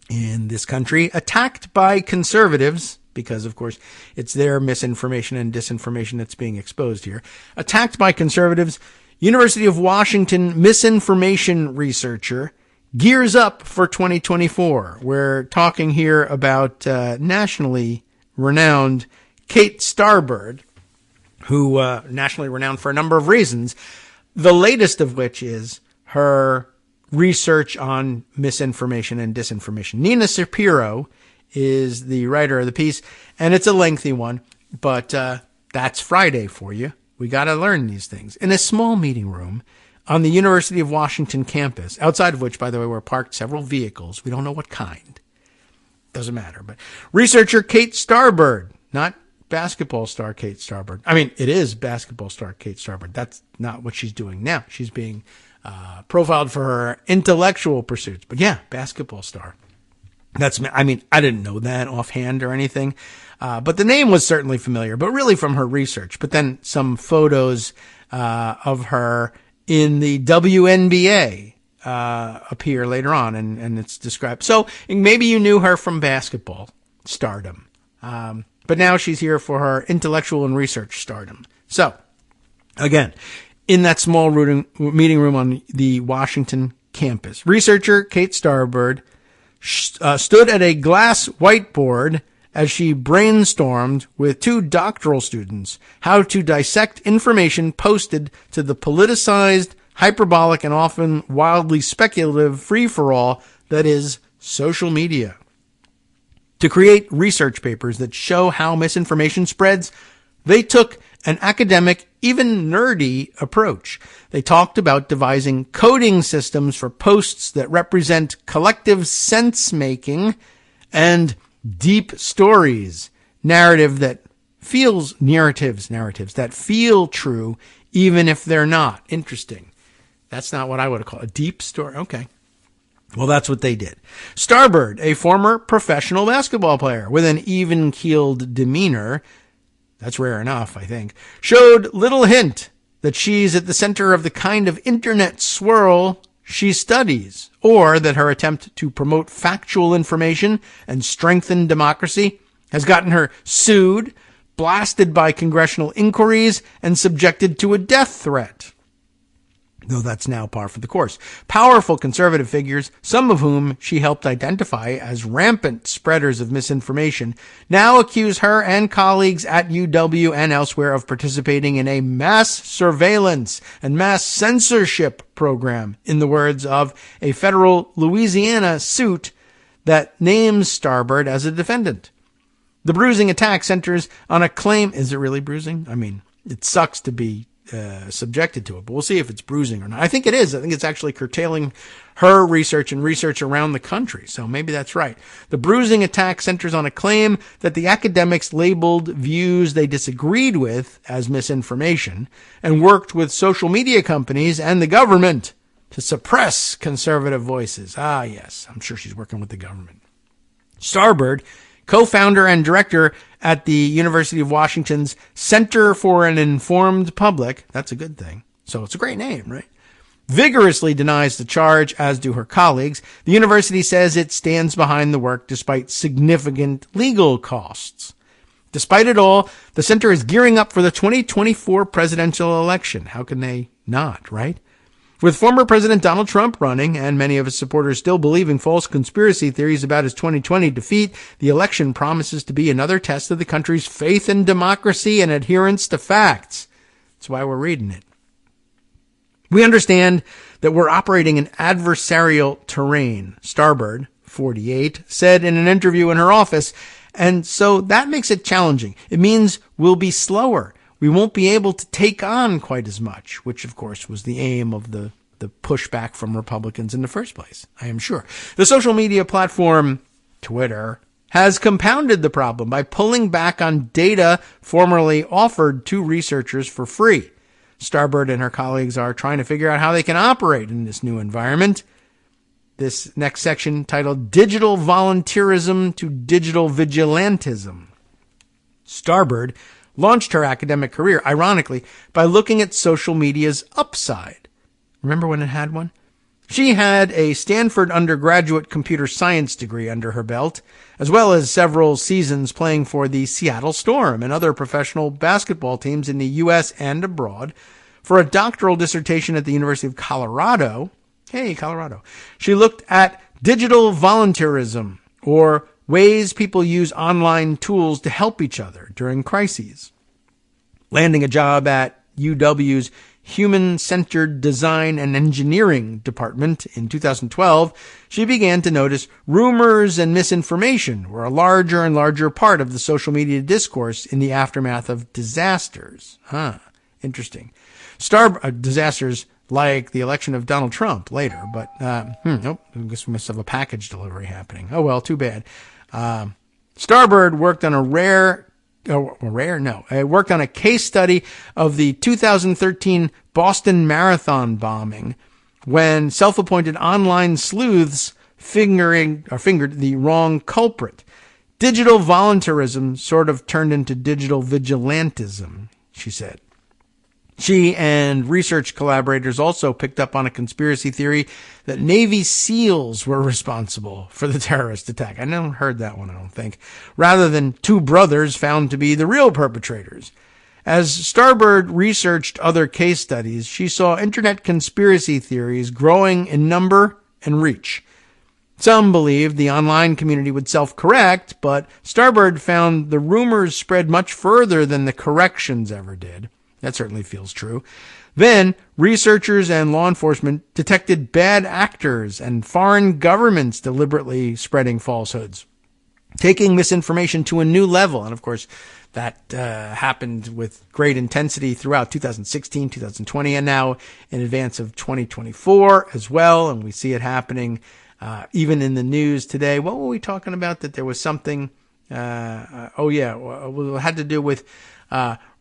in this country, attacked by conservatives, because, of course, it's their misinformation and disinformation that's being exposed here. Attacked by conservatives, University of Washington misinformation researcher gears up for 2024. We're talking here about nationally renowned Kate Starbird, who nationally renowned for a number of reasons, the latest of which is her research on misinformation and disinformation. Nina Shapiro is the writer of the piece, and it's a lengthy one, but that's Friday for you. We got to learn these things. In a small meeting room on the University of Washington campus, outside of which, by the way, were parked several vehicles. We don't know what kind. Doesn't matter. But researcher Kate Starbird, not basketball star Kate Starbird. I mean, it is basketball star Kate Starbird. That's not what she's doing now. She's being profiled for her intellectual pursuits. But yeah, basketball star. I didn't know that offhand or anything. But the name was certainly familiar, but really from her research. But then some photos of her in the WNBA appear later on, and it's described. So maybe you knew her from basketball stardom. But now she's here for her intellectual and research stardom. So, again, in that small meeting room on the Washington campus, researcher Kate Starbird stood at a glass whiteboard as she brainstormed with two doctoral students how to dissect information posted to the politicized, hyperbolic, and often wildly speculative free-for-all that is social media. To create research papers that show how misinformation spreads, they took an academic, even nerdy approach. They talked about devising coding systems for posts that represent collective sense-making and deep stories, narratives that feel true, even if they're not. Interesting. That's not what I would call a deep story. Okay. Well, that's what they did. Starbird, a former professional basketball player with an even-keeled demeanor, that's rare enough, I think, showed little hint that she's at the center of the kind of internet swirl she studies, or that her attempt to promote factual information and strengthen democracy has gotten her sued, blasted by congressional inquiries, and subjected to a death threat. Though that's now par for the course. Powerful conservative figures, some of whom she helped identify as rampant spreaders of misinformation, now accuse her and colleagues at UW and elsewhere of participating in a mass surveillance and mass censorship program, in the words of a federal Louisiana suit that names Starbird as a defendant. The bruising attack centers on a claim. Is it really bruising? I mean, it sucks to be subjected to it, but we'll see if it's bruising or not. I think it is. I think it's actually curtailing her research and research around the country. So maybe that's right. The bruising attack centers on a claim that the academics labeled views they disagreed with as misinformation and worked with social media companies and the government to suppress conservative voices. Ah, yes. I'm sure she's working with the government. Starbird, co-founder and director at the University of Washington's Center for an Informed Public, that's a good thing, so it's a great name, right? Vigorously denies the charge, as do her colleagues. The university says it stands behind the work despite significant legal costs. Despite it all, the center is gearing up for the 2024 presidential election. How can they not, right? With former President Donald Trump running and many of his supporters still believing false conspiracy theories about his 2020 defeat, the election promises to be another test of the country's faith in democracy and adherence to facts. That's why we're reading it. We understand that we're operating in adversarial terrain, Starbird, 48, said in an interview in her office, and so that makes it challenging. It means we'll be slower. We won't be able to take on quite as much, which, of course, was the aim of the pushback from Republicans in the first place, I am sure. The social media platform, Twitter, has compounded the problem by pulling back on data formerly offered to researchers for free. Starbird and her colleagues are trying to figure out how they can operate in this new environment. This next section, titled Digital Volunteerism to Digital Vigilantism. Starbird launched her academic career, ironically, by looking at social media's upside. Remember when it had one? She had a Stanford undergraduate computer science degree under her belt, as well as several seasons playing for the Seattle Storm and other professional basketball teams in the U.S. and abroad. For a doctoral dissertation at the University of Colorado, Hey, Colorado. She looked at digital volunteerism, or ways people use online tools to help each other during crises. Landing a job at UW's Human-Centered Design and Engineering Department in 2012, she began to notice rumors and misinformation were a larger and larger part of the social media discourse in the aftermath of disasters. Interesting. Disasters like the election of Donald Trump later, but nope, I guess we must have a package delivery happening. Oh well, too bad. Starbird worked on worked on a case study of the 2013 Boston Marathon bombing, when self-appointed online sleuths fingered the wrong culprit. Digital volunteerism sort of turned into digital vigilantism, she said. She and research collaborators also picked up on a conspiracy theory that Navy SEALs were responsible for the terrorist attack. I never heard that one, I don't think. Rather than two brothers found to be the real perpetrators. As Starbird researched other case studies, she saw internet conspiracy theories growing in number and reach. Some believed the online community would self-correct, but Starbird found the rumors spread much further than the corrections ever did. That certainly feels true. Then, researchers and law enforcement detected bad actors and foreign governments deliberately spreading falsehoods, taking misinformation to a new level. And of course, that happened with great intensity throughout 2016, 2020, and now in advance of 2024 as well. And we see it happening even in the news today. What were we talking about? That there was something, it had to do with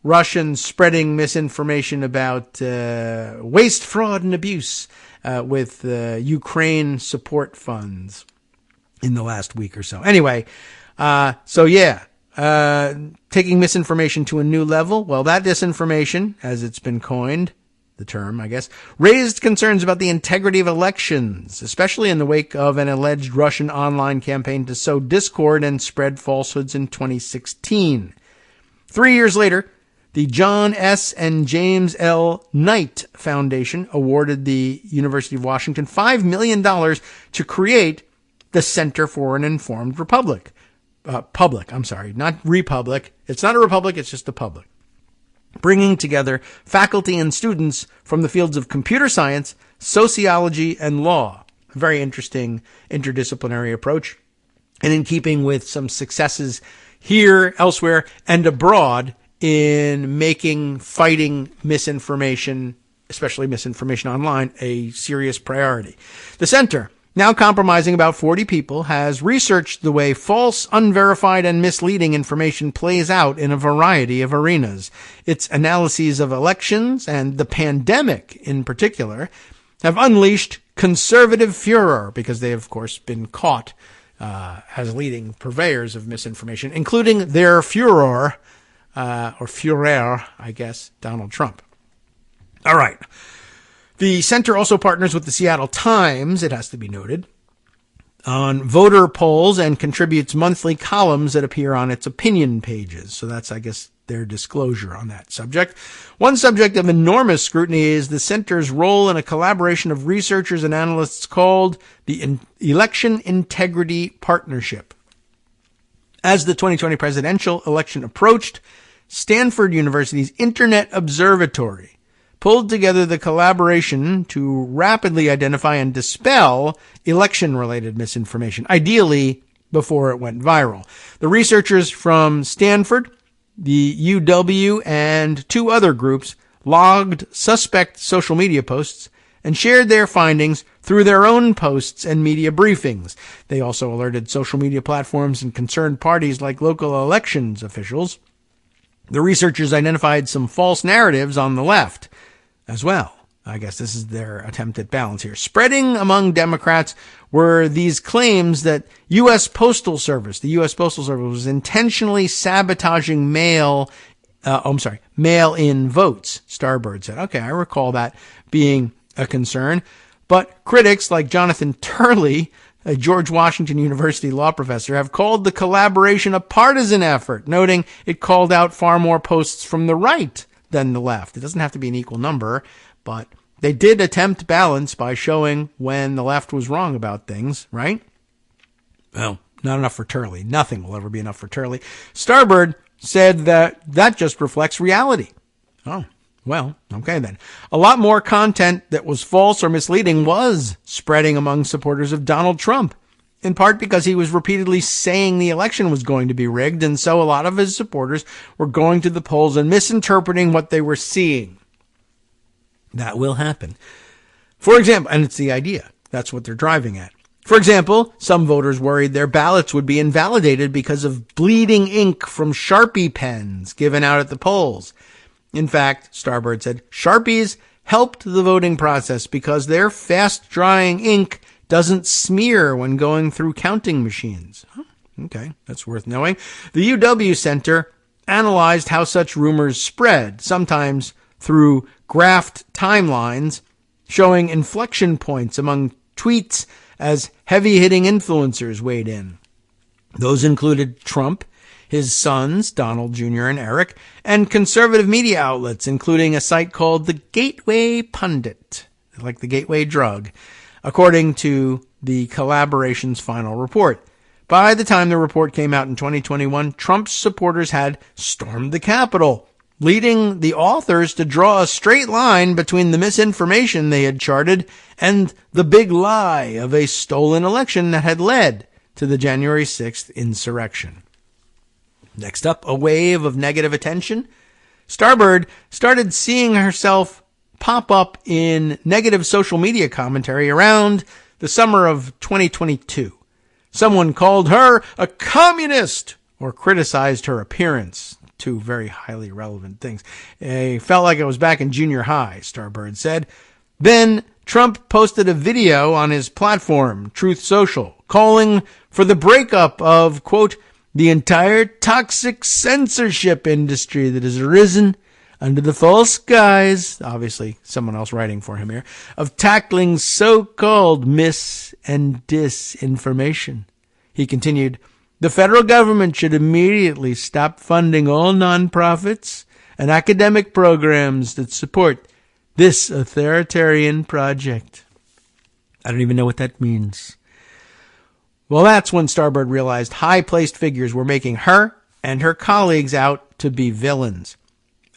Russians spreading misinformation about waste, fraud, and abuse with Ukraine support funds in the last week or so. Anyway, taking misinformation to a new level. Well, that disinformation, as it's been coined, the term, I guess, raised concerns about the integrity of elections, especially in the wake of an alleged Russian online campaign to sow discord and spread falsehoods in 2016. 3 years later, the John S. and James L. Knight Foundation awarded the University of Washington $5 million to create the Center for an Informed Republic. Not republic. It's not a republic, it's just a public. Bringing together faculty and students from the fields of computer science, sociology, and law. A very interesting interdisciplinary approach. And in keeping with some successes here, elsewhere, and abroad in fighting misinformation, especially misinformation online, a serious priority. The center, now comprising about 40 people, has researched the way false, unverified, and misleading information plays out in a variety of arenas. Its analyses of elections and the pandemic in particular have unleashed conservative furor because they have, of course, been caught as leading purveyors of misinformation, including their Führer, I guess, Donald Trump. All right. The center also partners with the Seattle Times, it has to be noted, on voter polls and contributes monthly columns that appear on its opinion pages. So that's, I guess, their disclosure on that subject. One subject of enormous scrutiny is the center's role in a collaboration of researchers and analysts called the Election Integrity Partnership. As the 2020 presidential election approached, Stanford University's Internet Observatory pulled together the collaboration to rapidly identify and dispel election-related misinformation, ideally before it went viral. The researchers from Stanford, the UW, and two other groups logged suspect social media posts and shared their findings through their own posts and media briefings. They also alerted social media platforms and concerned parties like local elections officials. The researchers identified some false narratives on the left as well. I guess this is their attempt at balance here. Spreading among Democrats were these claims that the U.S. Postal Service was intentionally sabotaging mail-in votes, Starbird said. Okay, I recall that being a concern. But critics like Jonathan Turley, a George Washington University law professor, have called the collaboration a partisan effort, noting it called out far more posts from the right than the left. It doesn't have to be an equal number, but They did attempt balance by showing when the left was wrong about things, right? Well, not enough for Turley. Nothing will ever be enough for Turley. Starbird said that just reflects reality. Oh, well, okay then. A lot more content that was false or misleading was spreading among supporters of Donald Trump, in part because he was repeatedly saying the election was going to be rigged, and so a lot of his supporters were going to the polls and misinterpreting what they were seeing. That will happen. For example, and it's the idea. That's what they're driving at. For example, some voters worried their ballots would be invalidated because of bleeding ink from Sharpie pens given out at the polls. In fact, Starbird said, Sharpies helped the voting process because their fast-drying ink doesn't smear when going through counting machines. Oh, okay, that's worth knowing. The UW Center analyzed how such rumors spread, sometimes through graphed timelines showing inflection points among tweets as heavy-hitting influencers weighed in. Those included Trump, his sons, Donald Jr. and Eric, and conservative media outlets, including a site called the Gateway Pundit, like the gateway drug, according to the collaboration's final report. By the time the report came out in 2021, Trump's supporters had stormed the Capitol, leading the authors to draw a straight line between the misinformation they had charted and the big lie of a stolen election that had led to the January 6th insurrection. Next up, a wave of negative attention. Starbird started seeing herself pop up in negative social media commentary around the summer of 2022. Someone called her a communist or criticized her appearance. Two very highly relevant things. I felt like I was back in junior high, Starbird said. Then Trump posted a video on his platform, Truth Social, calling for the breakup of, quote, the entire toxic censorship industry that has arisen under the false guise, obviously someone else writing for him here, of tackling so-called mis- and disinformation. He continued, the federal government should immediately stop funding all nonprofits and academic programs that support this authoritarian project. I don't even know what that means. Well, that's when Starbird realized high-placed figures were making her and her colleagues out to be villains.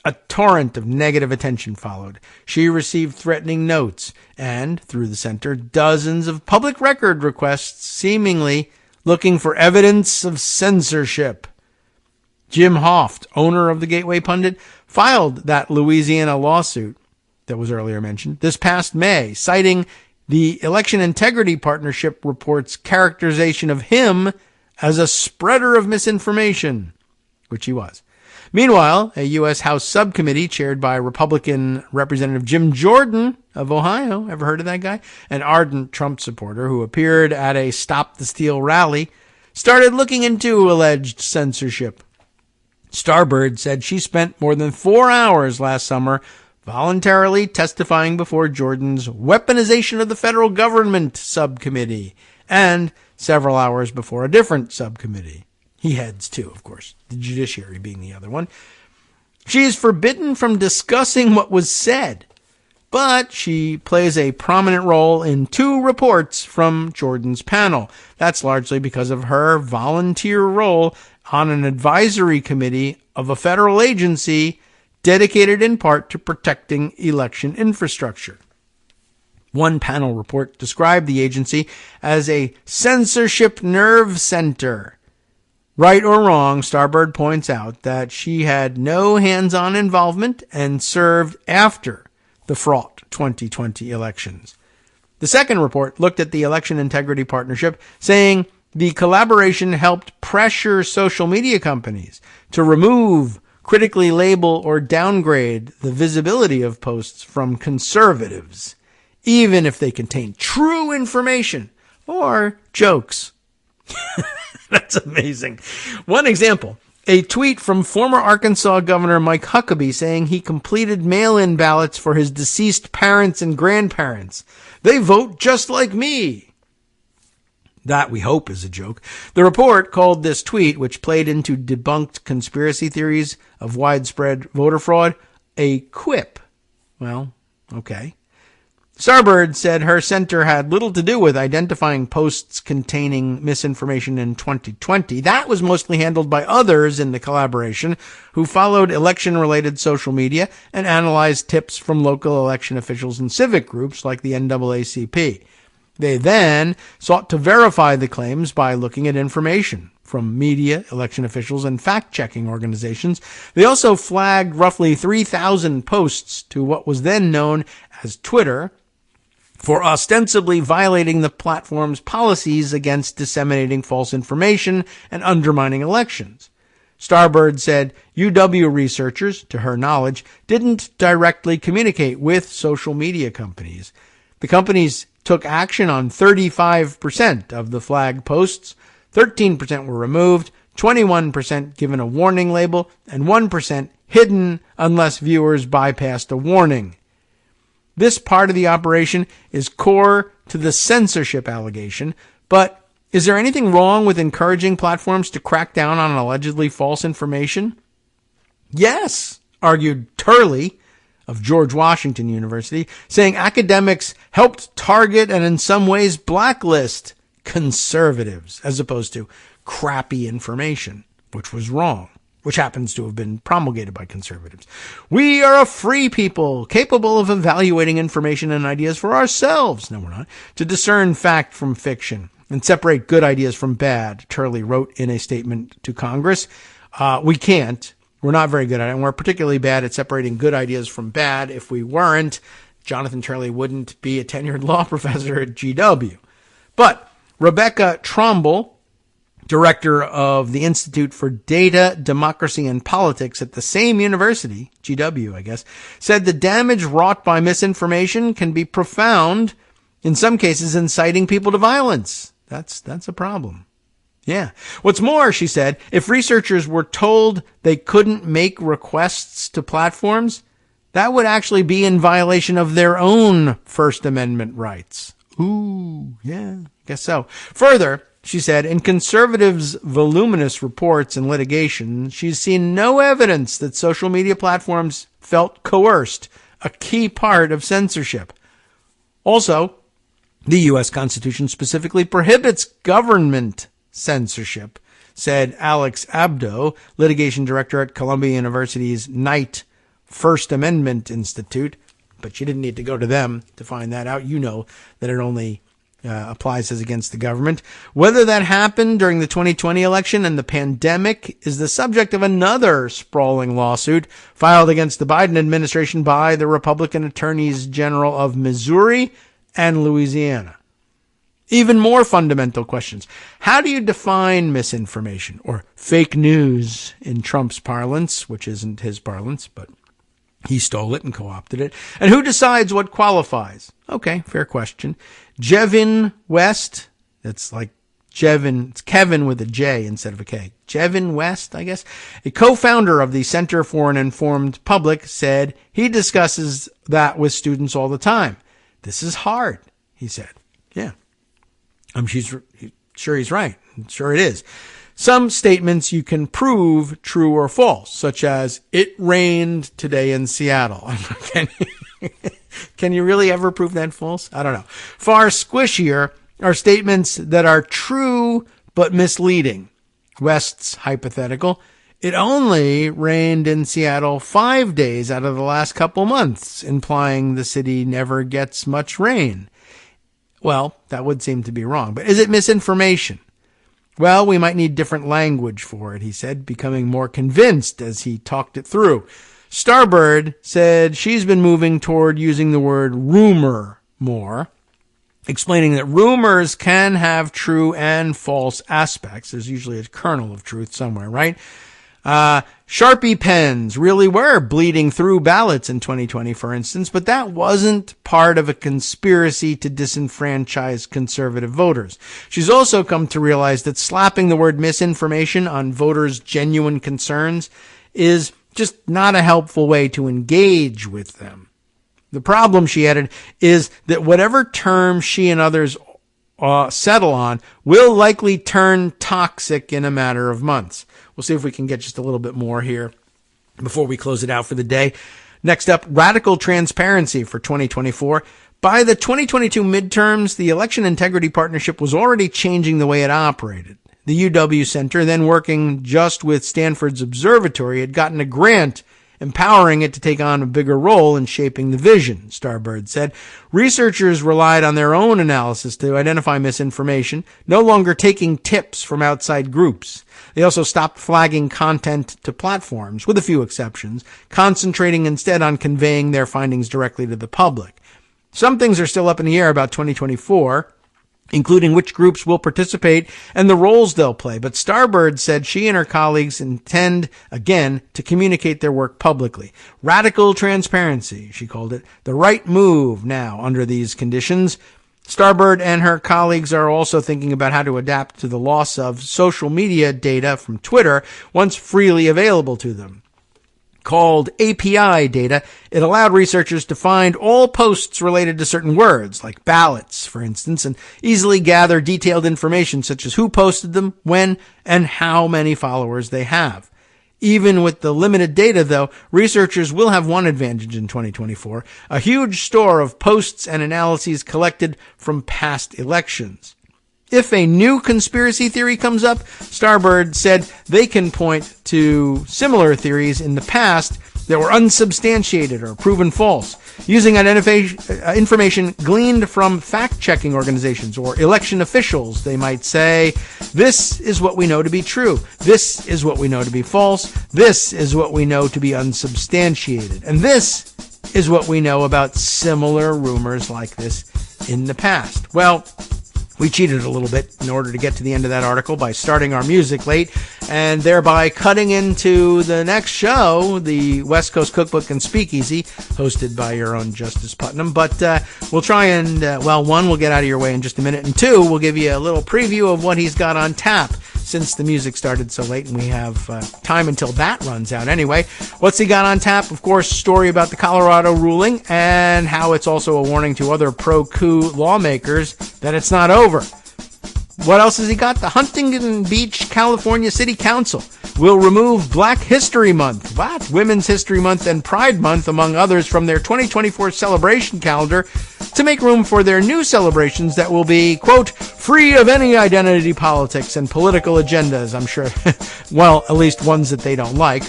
A torrent of negative attention followed. She received threatening notes and, through the center, dozens of public record requests seemingly looking for evidence of censorship. Jim Hoft, owner of the Gateway Pundit, filed that Louisiana lawsuit that was earlier mentioned this past May, citing the Election Integrity Partnership report's characterization of him as a spreader of misinformation, which he was. Meanwhile, a U.S. House subcommittee chaired by Republican Representative Jim Jordan of Ohio, ever heard of that guy? An ardent Trump supporter who appeared at a Stop the Steal rally, started looking into alleged censorship. Starbird said she spent more than 4 hours last summer voluntarily testifying before Jordan's Weaponization of the Federal Government subcommittee and several hours before a different subcommittee. He heads too, of course, the judiciary being the other one. She is forbidden from discussing what was said, but she plays a prominent role in 2 reports from Jordan's panel. That's largely because of her volunteer role on an advisory committee of a federal agency dedicated in part to protecting election infrastructure. One panel report described the agency as a censorship nerve center. Right or wrong, Starbird points out that she had no hands-on involvement and served after the fraught 2020 elections. The second report looked at the Election Integrity Partnership, saying the collaboration helped pressure social media companies to remove, critically label, or downgrade the visibility of posts from conservatives, even if they contain true information or jokes. That's amazing. One example, a tweet from former Arkansas Governor Mike Huckabee saying he completed mail-in ballots for his deceased parents and grandparents. They vote just like me. That, we hope, is a joke. The report called this tweet, which played into debunked conspiracy theories of widespread voter fraud, a quip. Well, okay. Starbird said her center had little to do with identifying posts containing misinformation in 2020. That was mostly handled by others in the collaboration who followed election-related social media and analyzed tips from local election officials and civic groups like the NAACP. They then sought to verify the claims by looking at information from media, election officials, and fact-checking organizations. They also flagged roughly 3,000 posts to what was then known as Twitter for ostensibly violating the platform's policies against disseminating false information and undermining elections. Starbird said UW researchers, to her knowledge, didn't directly communicate with social media companies. The companies took action on 35% of the flagged posts, 13% were removed, 21% given a warning label, and 1% hidden unless viewers bypassed a warning. This part of the operation is core to the censorship allegation, but is there anything wrong with encouraging platforms to crack down on allegedly false information? Yes, argued Turley of George Washington University, saying academics helped target and in some ways blacklist conservatives as opposed to crappy information, which was wrong, which happens to have been promulgated by conservatives. We are a free people, capable of evaluating information and ideas for ourselves. No, we're not. To discern fact from fiction and separate good ideas from bad, Turley wrote in a statement to Congress. We can't. We're not very good at it, and we're particularly bad at separating good ideas from bad. If we weren't, Jonathan Turley wouldn't be a tenured law professor at GW. But Rebecca Tromble, director of the Institute for Data, Democracy, and Politics at the same university, GW, I guess, said the damage wrought by misinformation can be profound, in some cases inciting people to violence. That's a problem. Yeah. What's more, she said, if researchers were told they couldn't make requests to platforms, that would actually be in violation of their own First Amendment rights. Ooh, yeah, guess so. Further, she said, in conservatives' voluminous reports and litigation, she's seen no evidence that social media platforms felt coerced, a key part of censorship. Also, the U.S. Constitution specifically prohibits government censorship, said Alex Abdo, litigation director at Columbia University's Knight First Amendment Institute. But you didn't need to go to them to find that out. You know that it only applies as against the government. Whether that happened during the 2020 election and the pandemic is the subject of another sprawling lawsuit filed against the Biden administration by the Republican attorneys general of Missouri and Louisiana. Even more fundamental questions. How do you define misinformation or fake news in Trump's parlance, which isn't his parlance, but he stole it and co-opted it? And who decides what qualifies? Okay, fair question. Jevin West, that's like Jevin, it's Kevin with a J instead of a K. Jevin West, I guess, a co-founder of the Center for an Informed Public, said he discusses that with students all the time. This is hard, he said. Yeah. I'm sure he's right. I'm sure it is. Some statements you can prove true or false, such as, it rained today in Seattle. Can you really ever prove that false? I don't know. Far squishier are statements that are true but misleading. West's hypothetical, it only rained in Seattle 5 days out of the last couple months, implying the city never gets much rain. Well, that would seem to be wrong. But is it misinformation? Well, we might need different language for it, he said, becoming more convinced as he talked it through. Starbird said she's been moving toward using the word rumor more, explaining that rumors can have true and false aspects. There's usually a kernel of truth somewhere, right? Sharpie pens really were bleeding through ballots in 2020, for instance, but that wasn't part of a conspiracy to disenfranchise conservative voters. She's also come to realize that slapping the word misinformation on voters' genuine concerns is just not a helpful way to engage with them. The problem, she added, is that whatever term she and others settle on will likely turn toxic in a matter of months. We'll see if we can get just a little bit more here before we close it out for the day. Next up, radical transparency for 2024. By the 2022 midterms, the Election Integrity Partnership was already changing the way it operated. The UW Center, then working just with Stanford's observatory, had gotten a grant empowering it to take on a bigger role in shaping the vision, Starbird said. Researchers relied on their own analysis to identify misinformation, no longer taking tips from outside groups. They also stopped flagging content to platforms, with a few exceptions, concentrating instead on conveying their findings directly to the public. Some things are still up in the air about 2024, including which groups will participate and the roles they'll play. But Starbird said she and her colleagues intend, again, to communicate their work publicly. Radical transparency, she called it, the right move now under these conditions. Starbird and her colleagues are also thinking about how to adapt to the loss of social media data from Twitter once freely available to them. Called API data, it allowed researchers to find all posts related to certain words, like ballots, for instance, and easily gather detailed information such as who posted them, when, and how many followers they have. Even with the limited data, though, researchers will have one advantage in 2024, a huge store of posts and analyses collected from past elections. If a new conspiracy theory comes up, Starbird said they can point to similar theories in the past that were unsubstantiated or proven false, using information gleaned from fact-checking organizations or election officials. They might say, this is what we know to be true. This is what we know to be false. This is what we know to be unsubstantiated. And this is what we know about similar rumors like this in the past. Well, we cheated a little bit in order to get to the end of that article by starting our music late and thereby cutting into the next show, the West Coast Cookbook and Speakeasy, hosted by your own Justice Putnam. But we'll try and, one, we'll get out of your way in just a minute, and two, we'll give you a little preview of what he's got on tap since the music started so late and we have time until that runs out anyway. What's he got on tap? Of course, story about the Colorado ruling and how it's also a warning to other pro-coup lawmakers that it's not over. What else has he got? The Huntington Beach, California City Council will remove Black History Month, Women's History Month, and Pride Month, among others, from their 2024 celebration calendar to make room for their new celebrations that will be, quote, free of any identity politics and political agendas, I'm sure. Well, at least ones that they don't like.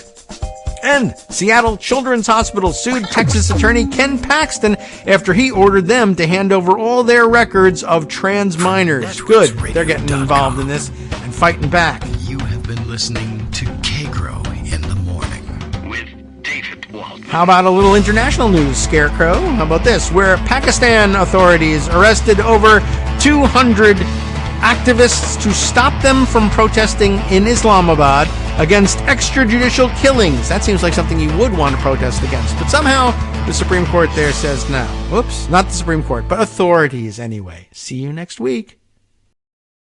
And Seattle Children's Hospital sued Texas attorney Ken Paxton after he ordered them to hand over all their records of trans minors. Good. They're getting involved in this and fighting back. You have been listening to Kagro in the Morning with David Waldman. How about a little international news, Scarecrow? How about this? Where Pakistan authorities arrested over 200 activists to stop them from protesting in Islamabad against extrajudicial killings. That seems like something you would want to protest against. But somehow the Supreme Court there says no. Whoops, not the Supreme Court, but authorities anyway. See you next week.